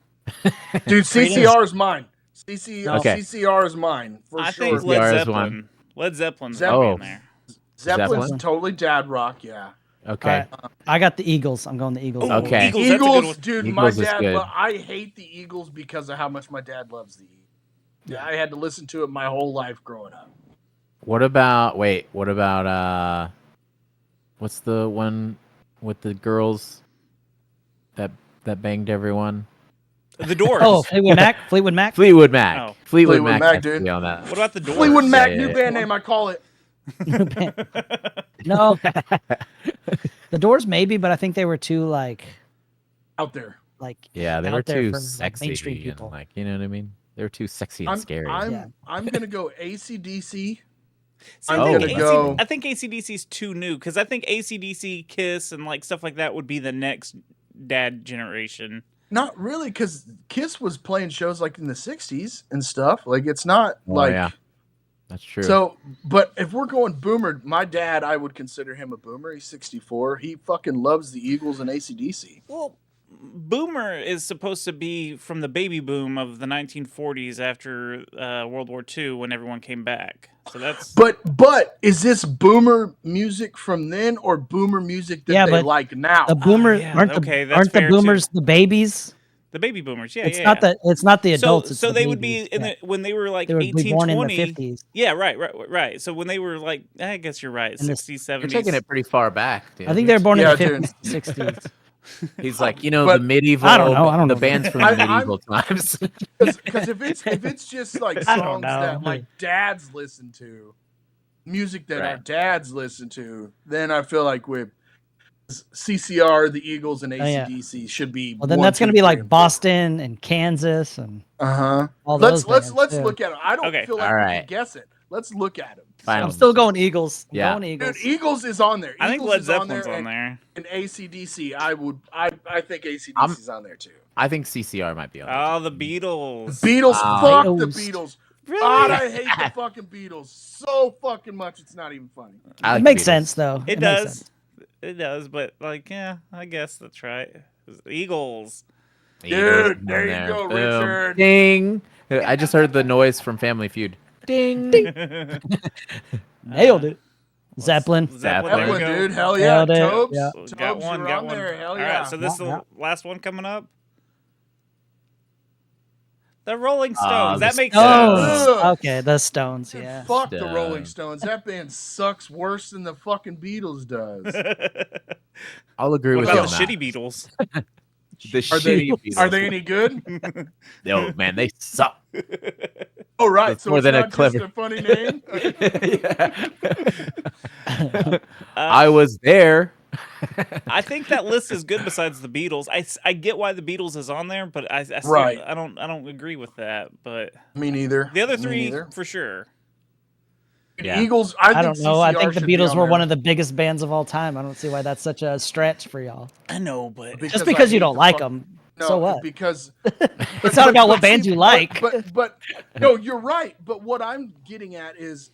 Dude, CCR is mine. Okay. CCR is mine for I sure. think Led CCR is Zeppelin. one. Led Zeppelin's Zeppelin. in there. Zeppelin's Zeppelin? totally dad rock, yeah. Okay. I got the Eagles. I'm going the Eagles. Ooh, Okay. Eagles, that's a good Eagles, one. dude, Eagles my is dad. good. I hate the Eagles because of how much my dad loves the Eagles. Yeah, I had to listen to it my whole life growing up. What about what's the one with the girls that banged everyone? The Doors. Oh, Fleetwood Mac. Fleetwood Mac. Fleetwood Mac. Oh. Fleetwood Mac has to dude. be on that. What about the Doors? Fleetwood Mac, Yeah, new yeah. band name, I call it. No. The Doors maybe, but I think they were too like Out there. Yeah, they out were there too for, like, sexy mainstream and people. like, you know what I mean? They were too sexy and scary. I'm gonna go AC/DC. See, I'm Oh, gonna go. I think AC/DC's too new because I think AC/DC, Kiss, and like stuff like that would be the next dad generation. Not really, because Kiss was playing shows like in the '60s and stuff. Like it's not Oh, like. yeah. That's true. So, but if we're going boomer, my dad, I would consider him a boomer. He's 64. He fucking loves the Eagles and AC/DC. Well, Boomer is supposed to be from the baby boom of the 1940s after World War II when everyone came back. So that's. But is this boomer music from then or boomer music that they but like now? The boomer yeah, aren't okay, the that's aren't the fair, too. boomers the babies? The baby boomers, yeah, It's yeah. not yeah. it's not the adults. So it's they the would be babies. in Yeah. when they were like They would be born in the 1820. 50s. Yeah, right. So when they were like, I guess you're right, In the- 60s, You're 70s. taking it pretty far back, dude. I think they were born Yeah, in the dude. 50s, 60s. He's like, the But- medieval. I don't know. I don't the know. bands from the medieval times. Because if it's just like I don't songs know. that like dads listen to, music that our Right. dads listen to, then I feel like with CCR, the Eagles, and Oh, yeah. AC/DC should be. Well, then 1, that's going to 2, be 3, like and 4. Boston and Kansas and Uh-huh. all Let's those bands, too. look at it. I don't Okay. feel like All we right. can guess it. Let's look at them. Final I'm still going Eagles. I'm Yeah. going Eagles. Dude, Eagles is on there. I think Eagles Led is on Zeppelin's on there. And AC/DC, I think AC/DC is on there too. I think CCR might be on there. Oh, the Beatles. Beatles, Wow. fuck the Beatles. Beatles. Really? God, I hate the fucking Beatles so fucking much. It's not even funny. I It like makes Beatles. sense though. It makes does. sense. It does, but like, yeah, I guess that's right. Eagles. Dude, Eagles on there you go, Boom. Richard. Ding. I just heard the noise from Family Feud. Ding. Nailed it. Zeppelin. Zeppelin, there we Zeppelin, go. dude. Hell yeah. Nailed it. Tobes. Yeah. Tobes, Got one, you're got on one. there. Hell All yeah. right, so this is Yeah, the last one coming up. The Rolling Stones. the That makes Stones. sense. Ugh. Okay, the Stones. Yeah. Fuck the Stones. Rolling Stones. That band sucks worse than the fucking Beatles does. I'll agree What with about you the on shitty that. Beatles? The Are they shitty Beatles. are they any good? No, man, they suck. Oh right, That's so more it's than a not clever- just a funny name. I was there. I think that list is good. Besides the Beatles, I get why the Beatles is on there, but I still, Right. I don't agree with that. But Me neither. the other Me three neither. for sure. Yeah. Eagles. I don't know. I CCR think the should be Beatles on were there. one of the biggest bands of all time. I don't see why that's such a stretch for y'all. I know, but Just I because you hate don't the like fuck- them. No, So what? Because It's not about what bands you like. But no, you're right. But what I'm getting at is,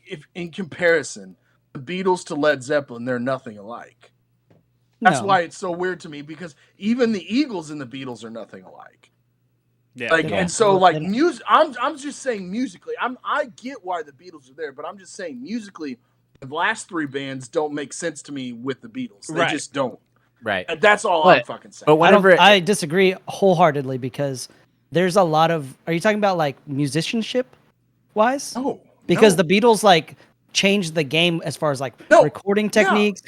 if in comparison, the Beatles to Led Zeppelin, they're nothing alike. That's No. why it's so weird to me, because even the Eagles and the Beatles are nothing alike. yeah, Like, They and don't- so they like don't- music. I'm just saying musically. I get why the Beatles are there, but I'm just saying musically, the last three bands don't make sense to me with the Beatles. They Right. just don't. Right. And that's all I'm fucking saying. But whenever I disagree wholeheartedly because there's a lot of. Are you talking about like musicianship wise? No, Because no. the Beatles like changed the game as far as like No. recording Yeah. techniques,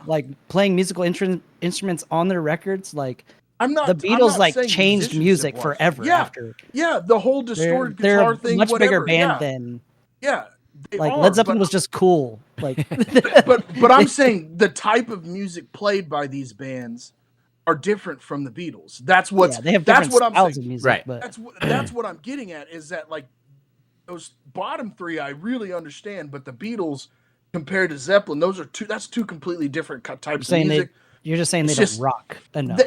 like playing musical instruments on their records. Like I'm not. the I'm Beatles not like saying changed music musicianship-wise. forever Yeah, after. yeah, the whole They're, distorted they're guitar a thing. much bigger whatever, band yeah. than Yeah, they like are, Led Zeppelin but- was just cool. Like but I'm saying the type of music played by these bands are different from the Beatles. That's what's yeah, they have that's different what I'm styles saying. of music, Right. but That's what I'm getting at is that like those bottom three I really understand, but the Beatles compared to Zeppelin, that's two completely different types of saying music. You're just saying they It's don't just- rock enough.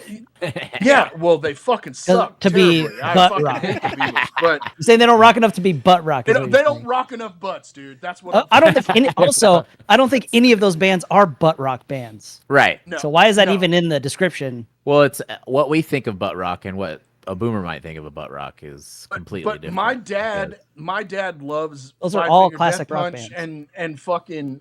Yeah, well, they fucking suck to be terribly. I butt fucking rock. hate the Beatles, but You're saying they don't rock enough to be butt rock. they is what don't, you're they don't saying. rock enough butts, dude. That's what I don't think any. Also, I don't think any of those bands are butt rock bands. Right. No, So why is that no. even in the description? Well, it's what we think of butt rock and what a boomer might think of a butt rock is completely But different. my dad loves Those are Five all Finger classic Death rock Punch bands. and fucking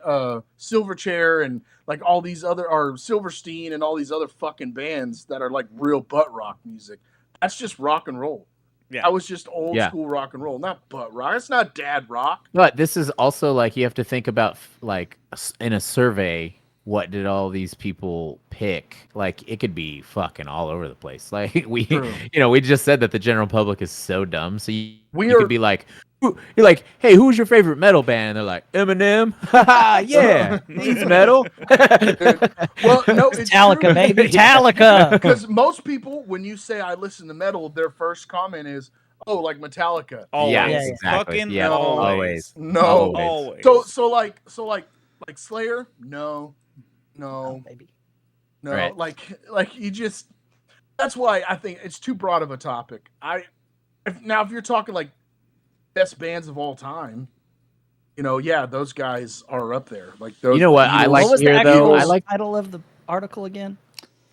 Silverchair and like all these other or Silverstein and all these other fucking bands that are like real butt rock music. That's just rock and roll. Yeah. That was just old Yeah. school rock and roll, not butt rock. It's not dad rock. But this is also like you have to think about like in a survey, what did all these people pick? Like it could be fucking all over the place. Like we, True. we just said that the general public is so dumb. So you are- could be like, you're like, hey, who's your favorite metal band? And they're like, Eminem. Haha, yeah, he's metal. Well, no, it's Metallica, baby, Metallica. Because most people, when you say I listen to metal, their first comment is, "Oh, like Metallica." Always. Yeah, Yeah, yeah. exactly. Fucking Yeah, always. No. Always. Always. So like Slayer? No, Baby. no. Right. Like you just. That's why I think it's too broad of a topic. If you're talking like best bands of all time, yeah, those guys are up there. Like those. You know what I Beatles- like What was here, the though? actual I like title of the article again?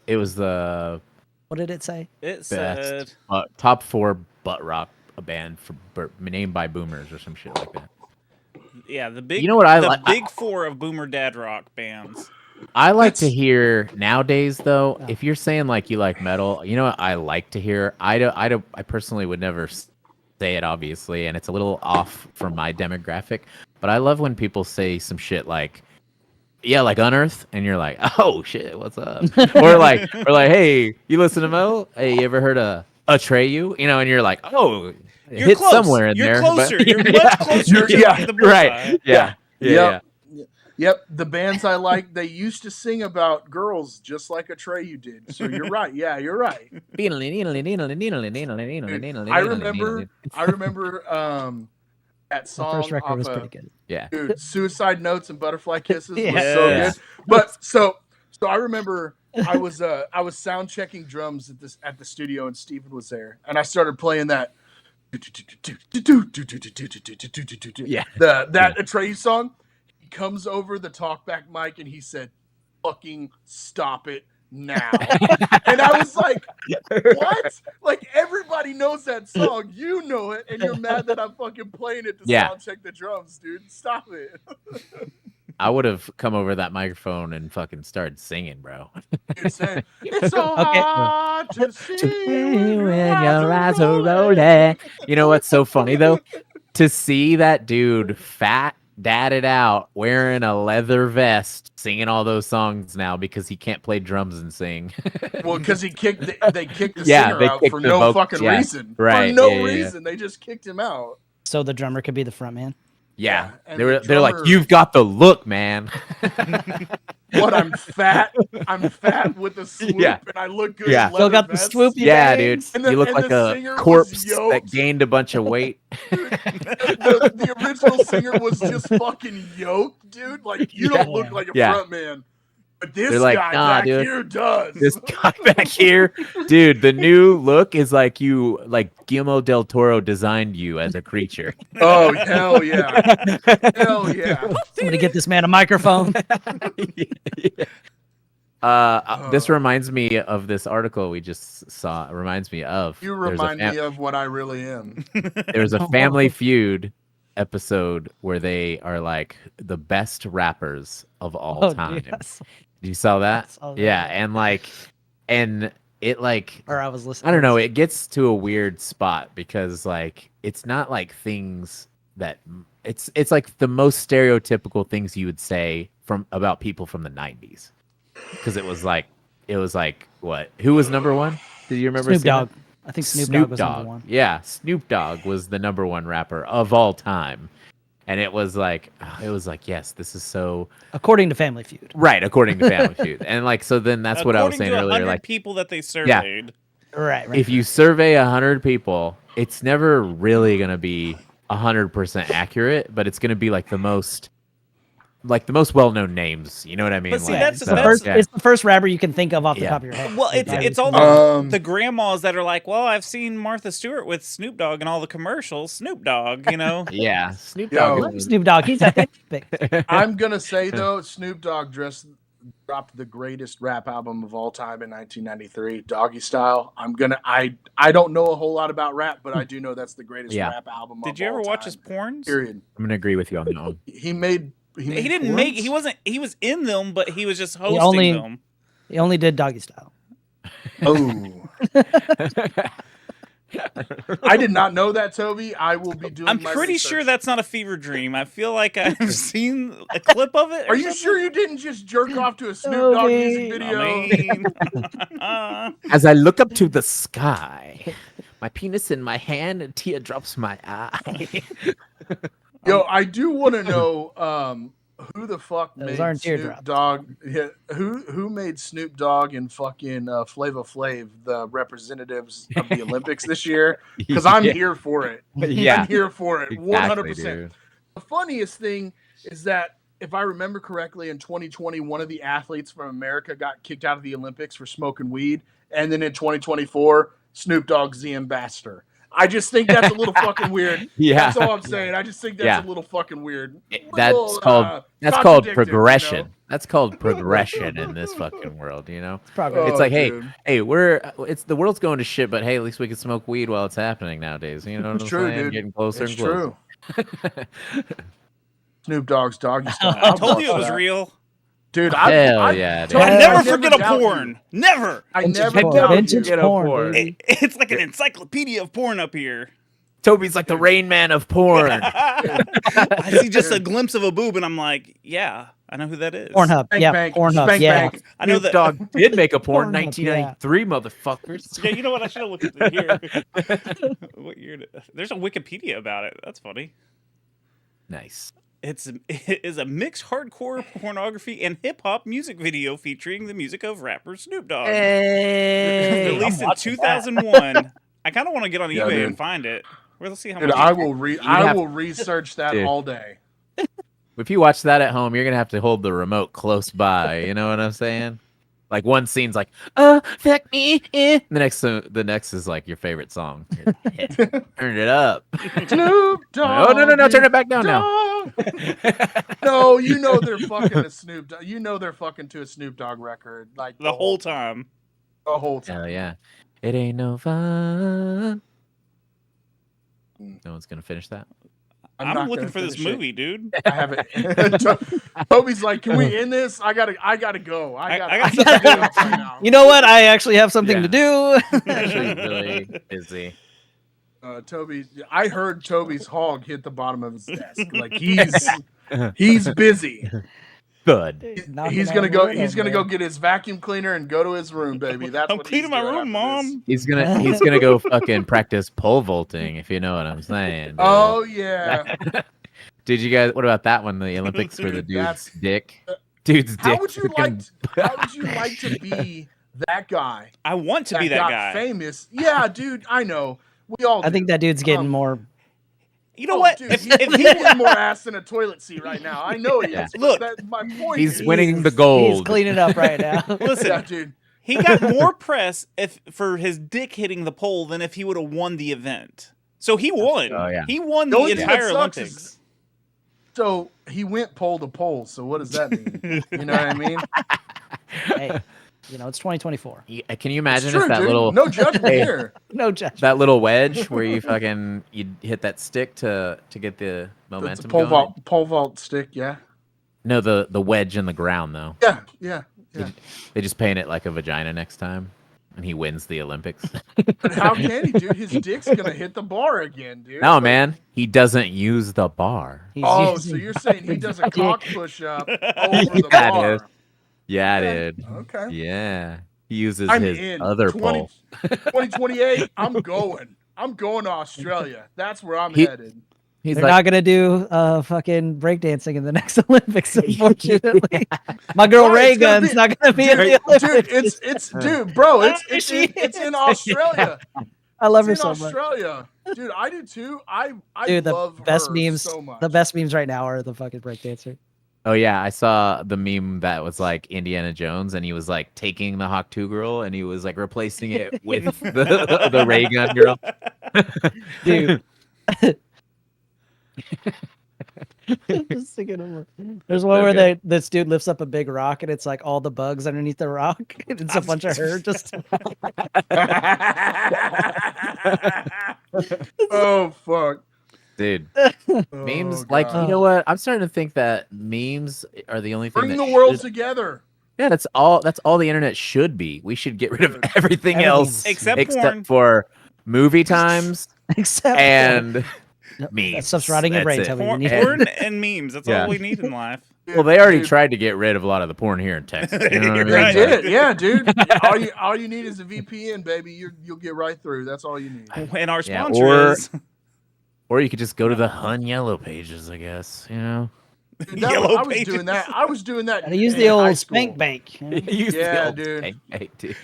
it was the What did it say? It said best top 4 butt rock band named by boomers or some shit like that. yeah, the big You know what I the like- big 4 of boomer dad rock bands. I like to hear nowadays though, if you're saying like you like metal, you know what I like to hear? I personally would never say it obviously, and it's a little off from my demographic, but I love when people say some shit like like Unearth, and you're like, oh shit, what's up? or like, hey, you listen to metal? Hey, you ever heard of Atreyu? And you're like, oh, it You're hit close. somewhere in You're there. closer. But, You're much closer to Yeah, the bullseye. right. Yeah. Yep, the bands I like, they used to sing about girls just like Atreyu did. So you're right. Yeah, you're right. I remember that The song first record off was of, pretty good. Yeah. dude, Suicide Notes and Butterfly Kisses was Yeah. so Yeah. good. But so I remember I was sound checking drums at the studio and Steven was there and I started playing that that Atreyu song. He comes over the talkback mic and he said, "Fucking stop it now." And I was like, what? Like everybody knows that song. You know it, and you're mad that I'm fucking playing it to sound check the drums, dude. Stop it. I would have come over that microphone and fucking started singing, bro. Dude, saying, it's so hard to see when your eyes are rolling. You know what's so funny though? To see that dude fat, dadded out, wearing a leather vest, singing all those songs now because he can't play drums and sing. Well, because they kicked the Yeah, singer they out kicked for the no vocal- fucking yeah, reason. right, For no yeah, yeah, yeah. reason. They just kicked him out. So the drummer could be the front man. Yeah, and they're the like, drummer- you've got the look, man. What, I'm fat? I'm fat with a swoop Yeah. and I look good Yeah. in Still leather got the vest? swoopy Yeah, dude. bangs. And the- You look and like the a singer was corpse that yoked. gained a bunch of weight. The original singer was just fucking yoked, dude. Like, you don't look like a Yeah. front man. But this They're like, guy "Nah, back dude. here does. This guy back here, dude, the new look is like Guillermo del Toro designed you as a creature. Oh, hell yeah. Hell yeah. Somebody get this man a microphone. This reminds me of this article we just saw. It reminds me of. You there's a remind me of what I really am. There's a Family Feud episode where they are like the best rappers of all Oh, time. yes. You saw that? saw that. Yeah, and it like Or I was listening. I don't know, it gets to a weird spot because like it's not like things that it's like the most stereotypical things you would say about people from the 90s. Because it was like what? Who was number one? Did you remember? Snoop seeing Dogg. that? I think Snoop Dogg was number one. Yeah, Snoop Dogg was the number one rapper of all time. And it was like, yes, this is so According to Family Feud. right, according to Family Feud. And like, so then that's what I was saying According to earlier. 100 Like, people that they surveyed. Right. if you survey 100 people, it's never really going to be 100% accurate, but it's going to be like the most like the most well-known names. You know what I mean? But see, Like, that's- It's so, the first. yeah. It's the first rapper you can think of off the Yeah. top of your head. Well, it's all the grandmas that are like, well, I've seen Martha Stewart with Snoop Dogg in all the commercials. Snoop Dogg, you know. Yeah, Snoop Yo. Dogg. Snoop Dogg. He's epic. I'm gonna say though, Snoop Dogg dropped the greatest rap album of all time in 1993, Doggy Style. I don't know a whole lot about rap, but I do know that's the greatest rap album. Did you ever watch his porns? Period. I'm gonna agree with you on that one. He didn't make. He wasn't. He was in them, but he was just hosting them. He only did Doggy Style. Oh. I did not know that, Toby. I will be doing. I'm pretty sure that's not a fever dream. I feel like I've seen a clip of it. Are you sure you didn't just jerk off to a Snoop Dogg music video? As I look up to the sky, my penis in my hand and teardrops my eye. Yo, I do want to know who the fuck made Snoop Dogg? Yeah, who made Snoop Dogg and fucking Flava Flav the representatives of the Olympics this year? Because I'm here for it. Yeah. I'm here for it, 100%. Exactly, the funniest thing is that if I remember correctly, in 2020, one of the athletes from America got kicked out of the Olympics for smoking weed, and then in 2024, Snoop Dogg's the ambassador. I just think that's a little fucking weird. Yeah. That's all I'm saying. I just think that's a little fucking weird. That's called progression. You know? That's called progression in this fucking world, you know? It's like, hey, it's the world's going to shit, but hey, at least we can smoke weed while it's happening nowadays. You know what I'm saying? Dude. Getting closer it's and closer. True. Snoop Dogg's Doggy Style. I told you it was real. Dude, Hell yeah, dude. I never forget a porn. Never. I never forget a porn. It's like an encyclopedia of porn up here. Toby's like the Rain Man of porn. I see just a glimpse of a boob, and I'm like, yeah, I know who that is. Pornhub. Pornhub. Yeah. I know that Dog did make a porn, 1993, motherfuckers. Yeah, you know what? I should have looked at it here. What year? There's a Wikipedia about it. That's funny. Nice. It is a mixed hardcore pornography and hip hop music video featuring the music of rapper Snoop Dogg. Hey, released in 2001. I kind of want to get on eBay and find it. Let's see how much. Dude, I will research that all day. If you watch that at home, you're gonna have to hold the remote close by. You know what I'm saying? Like one scene's like, fuck me. The next is like your favorite song. Turn it up. Snoop Dogg. Oh no, turn it back down now. No, you know they're fucking a Snoop Dogg. You know they're fucking to a Snoop Dogg record like the whole time. The whole time. Hell yeah. It ain't no fun. No one's gonna finish that. I'm looking for this movie, dude. I haven't. Toby's like, can we end this? I gotta go. I got something to do right now. You know what? I actually have something to do. Actually, really busy. Toby, I heard Toby's hog hit the bottom of his desk. Like he's busy. Good. He's gonna go get his vacuum cleaner and go to his room, baby. That's I'm what cleaning my room, Mom. He's gonna go fucking practice pole vaulting, if you know what I'm saying. Dude. Oh yeah. Did you guys? What about that one? The Olympics for the dude's dick. Dude's dick. How would you like to be that guy? I want to be that guy. Famous. Yeah, dude. I know. We all. I think that dude's getting more. You know what? Dude, if he wins more ass than a toilet seat right now, I know he is. Look, my point. He's winning the gold. He's cleaning up right now. Listen, dude. He got more press for his dick hitting the pole than if he would have won the event. So he won. Oh, yeah. He won the entire Olympics. So he went pole to pole. So what does that mean? You know what I mean? Hey, it's 2024. Can you imagine true, if that dude. little no judgment here? No judgment. That little wedge where you hit that stick to get the momentum pole going? Pole vault stick, yeah. No, the wedge in the ground though. Yeah. They just paint it like a vagina next time, and he wins the Olympics. But how can he, dude? His dick's gonna hit the bar again, dude. No, man, he doesn't use the bar. So you're saying he does a cock push up over the bar? Dude. Yeah, dude. Okay. Yeah, he uses I'm his in. other pole. 2028. I'm going to Australia. That's where I'm headed. They're not gonna do fucking breakdancing in the next Olympics, unfortunately. My girl Ray Gun's not gonna be in the Olympics. It's in Australia. I love her it's in so much. Australia. Dude, I do too. I Dude, love the best her memes. so much. The best memes right now are the fucking breakdancer. Oh yeah, I saw the meme that was like Indiana Jones, and he was like taking the Hawk 2 girl, and he was like replacing it with the ray gun girl. Dude. Just thinking of there's one where this dude lifts up a big rock and it's like all the bugs underneath the rock and it's a bunch of her just Oh fuck. Dude, memes Oh, like you God. know what? I'm starting to think that memes are the only thing Bring that the world should- together. Yeah, that's all the internet should be. We should get rid of everything else Except porn. for movie times except and That memes. stuff's rotting your That's brain, it. Toby. Porn, We need- porn and memes. That's Yeah. all we need in life. Well, they already Dude. tried to get rid of a lot of the porn here in Texas. You know what I mean? They Right. did, yeah, dude. all you need is a VPN, baby. You'll get right through. That's all you need. And our Yeah, sponsor is Or you could just go to the Hun Yellow pages, I guess. You know. Dude, Yellow I was Pages. doing that. I was doing that. Gotta use in the high old school. spank bank. you know? Use the Yeah, old dude. spank bank, dude.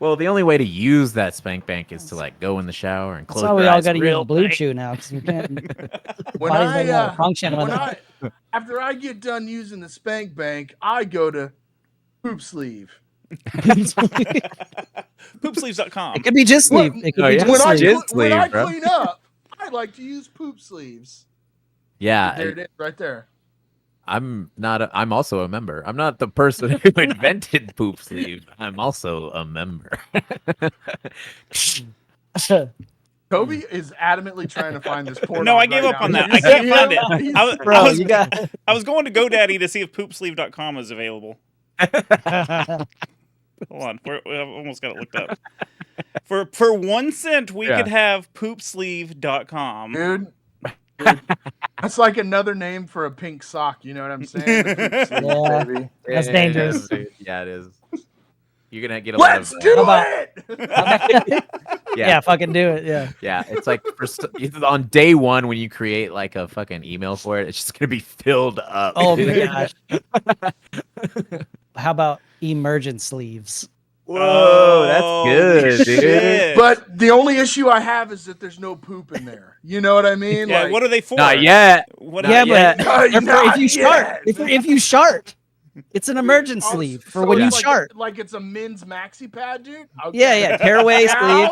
Well, the only way to use that spank bank is to like go in the shower and close That's why your we all eyes got to real use Blue tight. Chew now because we can't. When Body's not gonna I, function when without- after I get done using the spank bank, I go to poop sleeve. poopsleeves.com. It could be just sleeve. It could Oh, be yeah. just When I, sleeve. Jizz when I sleeve, bro. clean up, I like to use poop sleeves. Yeah, There it is, right there. I'm not. I'm also a member. I'm not the person who invented poop sleeve. I'm also a member. Toby is adamantly trying to find this porn. No, I right gave up now. on that. You I can't see find him? it. He's- I was, Bro, I was, you got. I was going to GoDaddy to see if poopsleeve.com is available. Hold on, we almost got it looked up. For 1 cent, we Yeah. could have poopsleeve.com. Dude, that's like another name for a pink sock. You know what I'm saying? The poop sleeve, Yeah. baby. That's It dangerous. is, dude. Yeah, it is. You're gonna get a Let's lot of. do How about- it. Yeah. Fucking do it. Yeah. Yeah, it's like on day one when you create like a fucking email for it, it's just gonna be filled up. Oh my gosh. How about emergent sleeves? Whoa, that's Holy good, dude. shit. But the only issue I have is that there's no poop in there. You know what I mean? Yeah, Like, what are they for? Not yet. What Yeah, yet. but Not if you shart, yet. if you shart, it's an emergent Oh, sleeve for so when you it's like shart. like it's a men's maxi pad, dude. Okay. Yeah, yeah, tearaway sleeve.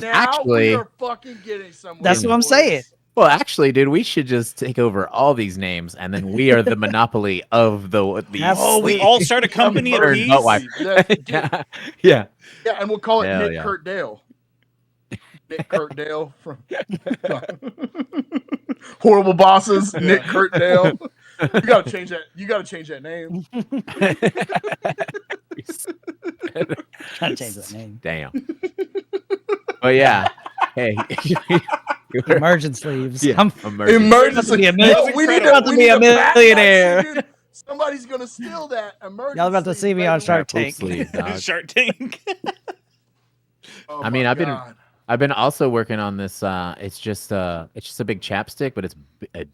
Now Actually- we are fucking getting somewhere. That's what I'm boys. saying. Well, actually, dude, we should just take over all these names, and then we are the monopoly of the. Oh, we all start a company Or apiece? butt wipe. That's- yeah, yeah. Yeah, and we'll call it Hell Nick yeah. Kurt Dale. Nick Kurt Dale from Horrible Bosses. Nick Kurt Dale. You gotta change that. You gotta change that name. Trying to change that name. Damn. But yeah, hey, Emergent sleeves. Yeah, I'm Emergency. be a No, mil- we need about to we be need a patent that millionaire. shit, dude. Somebody's gonna steal that emergency. Y'all about to see me on Shark Tank. Shark Tank. Oh I mean, my I've been God. I've been also working on this. It's just a big chapstick, but it's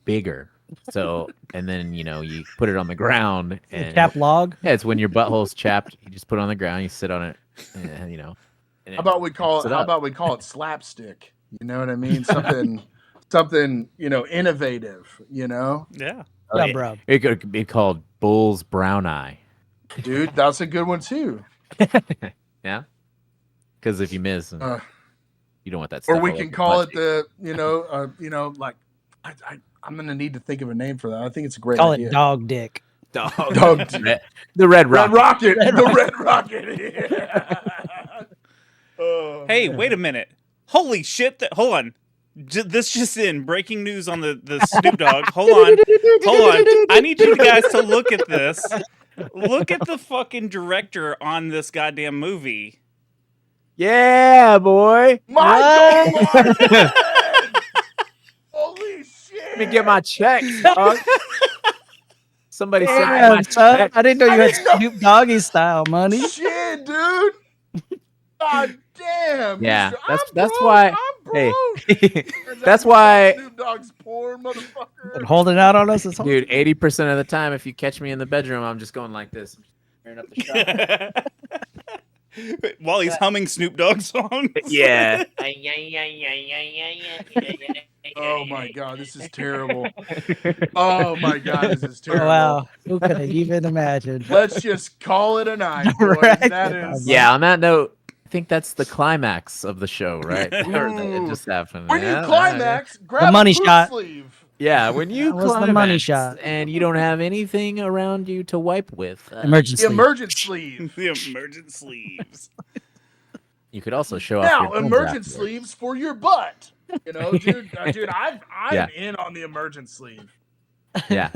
bigger. So and then you put it on the ground and Cap log. yeah, it's when your butthole's chapped. You just put it on the ground. You sit on it, and, and How it about we call picks it? it How up. about we call it slapstick? You know what I mean? Something innovative. Yeah. Oh, Yeah, bro. It could be called Bull's Brown Eye. Dude, that's a good one too. Yeah, because if you miss, Uh, you don't want that. Or stuff we all can over call your it like I'm gonna need to think of a name for that. I think it's a great Call idea. it dog dick. butt. Dog The Red Red Rocket. Rocket. The Red Rocket. Yeah. Oh, Hey, man. wait a minute. Holy shit. Hold on. This just in. Breaking news on the Snoop Dogg. Hold on. I need you guys to look at this. Look at the fucking director on this goddamn movie. Yeah, boy. Michael Martin! Holy shit! Let me get my check, dog. Somebody send me my Damn, son. check. I didn't know you I had didn't know- Snoop Doggy style money. Shit, dude! God damn! Yeah, Mr. that's- I'm that's broke, why- I'm hey, broke. that's why- Snoop Dogg's poor motherfucker. And holding out on us is Dude, 80% of the time, if you catch me in the bedroom, I'm just going like this. Tearing up the shot. While he's humming Snoop Dogg songs. Yeah. Oh my god, this is terrible. Oh my god, this is terrible. Wow, who could have even imagined? Let's just call it a night, boys. Right. That is. Yeah, on that note, I think that's the climax of the show, right? It Ooh. just happened. When Yeah, you climax, grab The money a poop shot. sleeve. yeah, when you That was the money climax shot. and you don't have anything around you to wipe with, Emergency. The emergent sleeve. The emergent sleeves. you could also show off Now, your buns emergent afterwards. sleeves for your butt. You know, dude, I'm Yeah. in on the emergent sleeve. Yeah.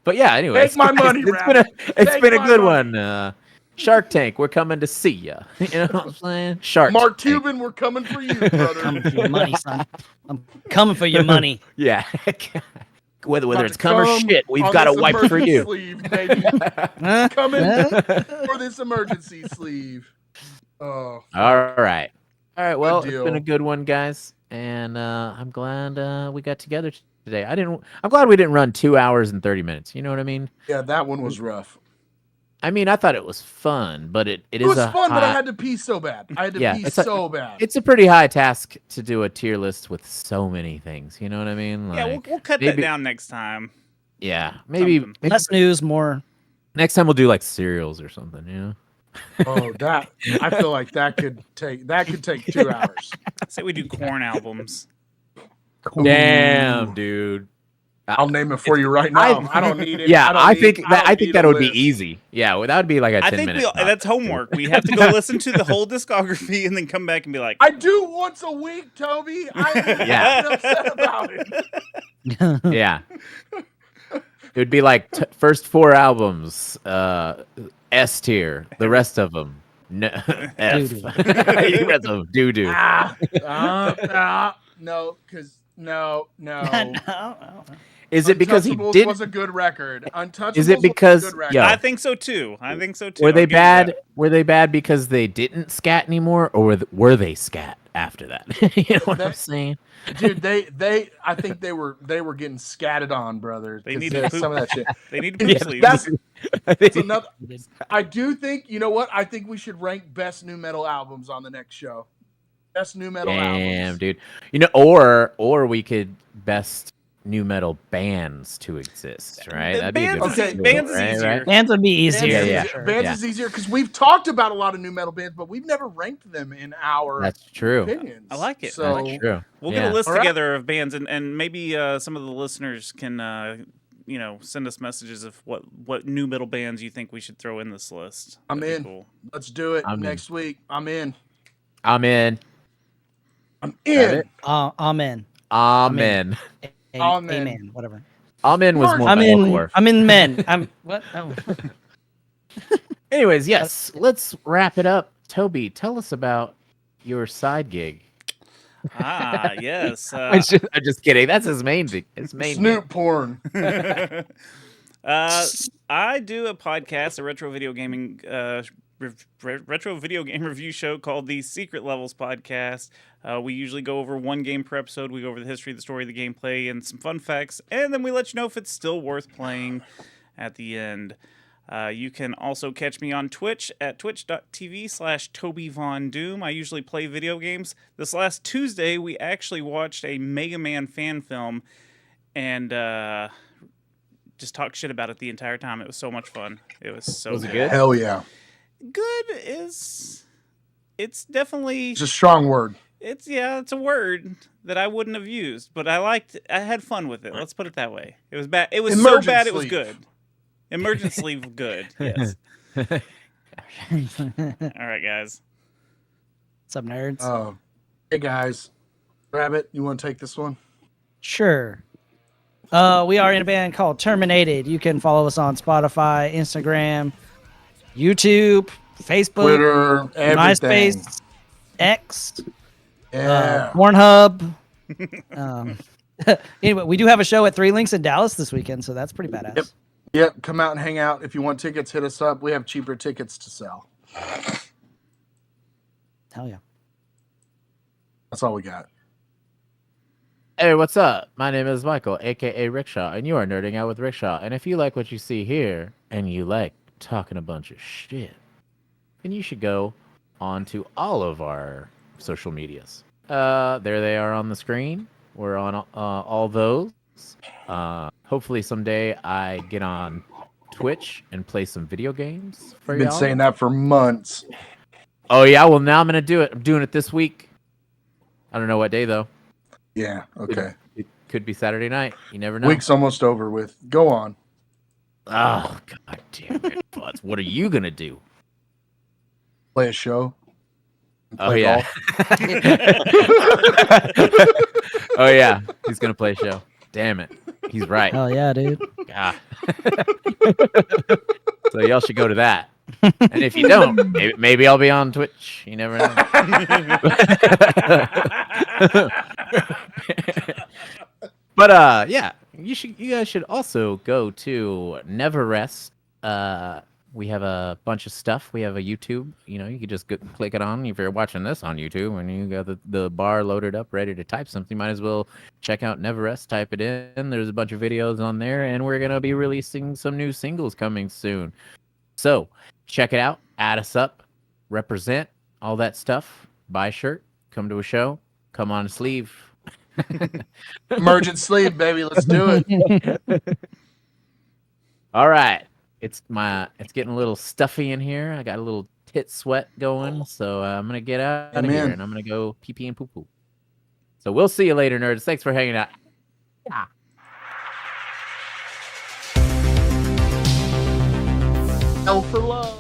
But yeah, anyway, Take my money, it's Rabbit. been Take a my good money. one. Shark Tank, we're coming to see you. You know what I'm saying? Shark Mark Tank. Cuban, we're coming for you, brother. Coming for your money, son. I'm coming for your money. Yeah. whether About it's to come or come shit, we've on got to this wipe for emergent you. Sleeve, baby. Huh? Coming Huh? for this emergency sleeve. Oh, All right. Well, it's deal. been a good one, guys, and I'm glad we got together today. I'm glad we didn't run 2 hours and 30 minutes. You know what I mean? yeah, that one was rough. I mean, I thought it was fun, but it It is was a fun, but I high- had to pee so bad. I had to Yeah, pee it's a- so bad. It's a pretty high task to do a tier list with so many things. You know what I mean? Yeah, Like, we'll cut maybe- that down next time. Yeah, maybe Something. Less news, more. next time we'll do like cereals or something. You know? Oh, that I feel like that could take 2 hours. Say we do corn albums. Damn, dude. I'll name it for you right now. I don't need it. Yeah, I think don't need that a would be list. easy. Yeah, well, that would be like a 10 I think minute. that's homework. We have to go listen to the whole discography and then come back and be like, I do once a week, Toby. I'm Yeah. upset about it. Yeah. It would be like first 4 albums, S tier. The rest of them, F. Doo-doo. The rest of them, doo-doo. No, because no. Is it because he Untouchables did? was a good record. Untouchables Is it was a because- good record. yo, I think so too. Were I'll they give you bad? that. Were they bad because they didn't scat anymore, or were they scat after that? You know what I'm saying? Dude, I think they were getting scatted on, brother. They 'cause needed there's poop. some of that shit. They need poop Yeah, sleeves. That's another. I do think, you know what? I think we should rank best new metal albums on the next show. Best new metal Damn, albums. dude. You know, or we could best new metal bands to exist, right? That'd be a good Bands one is- too, bands is right? easier. Right? Bands would be easier. Yeah, yeah. for sure. Bands is easier because we've talked about a lot of new metal bands, but we've never ranked them in our That's true. opinions. I like it. So That's true. We'll Yeah. get a list All right. together of bands, and maybe some of the listeners can, send us messages of what new metal bands you think we should throw in this list. I'm That'd be in. Cool. Let's do it I'm in. next week. I'm in. I'm in. I'm Got in. it? Amen. Amen. Amen. Amen. Whatever. Amen was more I'm in. folklore. I'm in men. I'm what? Oh. Anyways, yes, let's wrap it up. Toby, tell us about your side gig. Yes. I'm just kidding. That's his main thing. His main Snoop porn. I do a podcast, a retro video gaming retro video game review show called the Secret Levels Podcast. We usually go over one game per episode. We go over the history, the story, the gameplay, and some fun facts, and then we let you know if it's still worth playing at the end. You can also catch me on Twitch at twitch.tv/TobyVonDoom. I usually play video games. This last Tuesday, we actually watched a Mega Man fan film and just talked shit about it the entire time. It was so much fun. It was so Was it good? Hell yeah. Good it's definitely It's a strong word. it's a word that I wouldn't have used, but I had fun with it. Let's put it that way. It was bad. It was so Emergent bad it was sleeve. good. Emergent sleeve good. Yes. All right, guys. What's up, nerds? Hey guys. Rabbit, you want to take this one? Sure. We are in a band called Terminated. You can follow us on Spotify, Instagram, YouTube, Facebook, Twitter, everything. MySpace, X, Yeah. Pornhub. Anyway, we do have a show at 3 Links in Dallas this weekend, so that's pretty badass. Yep. Come out and hang out. If you want tickets, hit us up. We have cheaper tickets to sell. Hell yeah. That's all we got. Hey, what's up? My name is Michael, aka Rickshaw, and you are nerding out with Rickshaw. And if you like what you see here, and you like talking a bunch of shit, then you should go on to all of our social medias. There they are on the screen. We're on all those. Hopefully someday I get on Twitch and play some video games for Been y'all. saying that for months. Oh yeah, well now I'm gonna do it. I'm doing it this week. I don't know what day though. Yeah. Okay. It could be Saturday night. You never know. Week's almost over with. Go on. Oh god damn it, Butts. What are you gonna do? Play a show. Oh Play yeah. Oh yeah. He's gonna play a show. Damn it. He's right. Hell yeah, dude. Ah. So y'all should go to that. And if you don't, maybe I'll be on Twitch. You never know. But yeah, you guys should also go to Never Rest. We have a bunch of stuff. We have a YouTube. You know, you can just click it on. If you're watching this on YouTube and you got the bar loaded up, ready to type something, you might as well check out Never Rest. Type it in. There's a bunch of videos on there, and we're gonna be releasing some new singles coming soon. So check it out. Add us up. Represent all that stuff. Buy a shirt. Come to a show. Come on a sleeve. Emergent sleeve, baby. Let's do it. All right. It's getting a little stuffy in here. I got a little tit sweat going, so I'm gonna get out of here and I'm gonna go pee pee and poo poo. So we'll see you later, nerds. Thanks for hanging out. Yeah. L for love.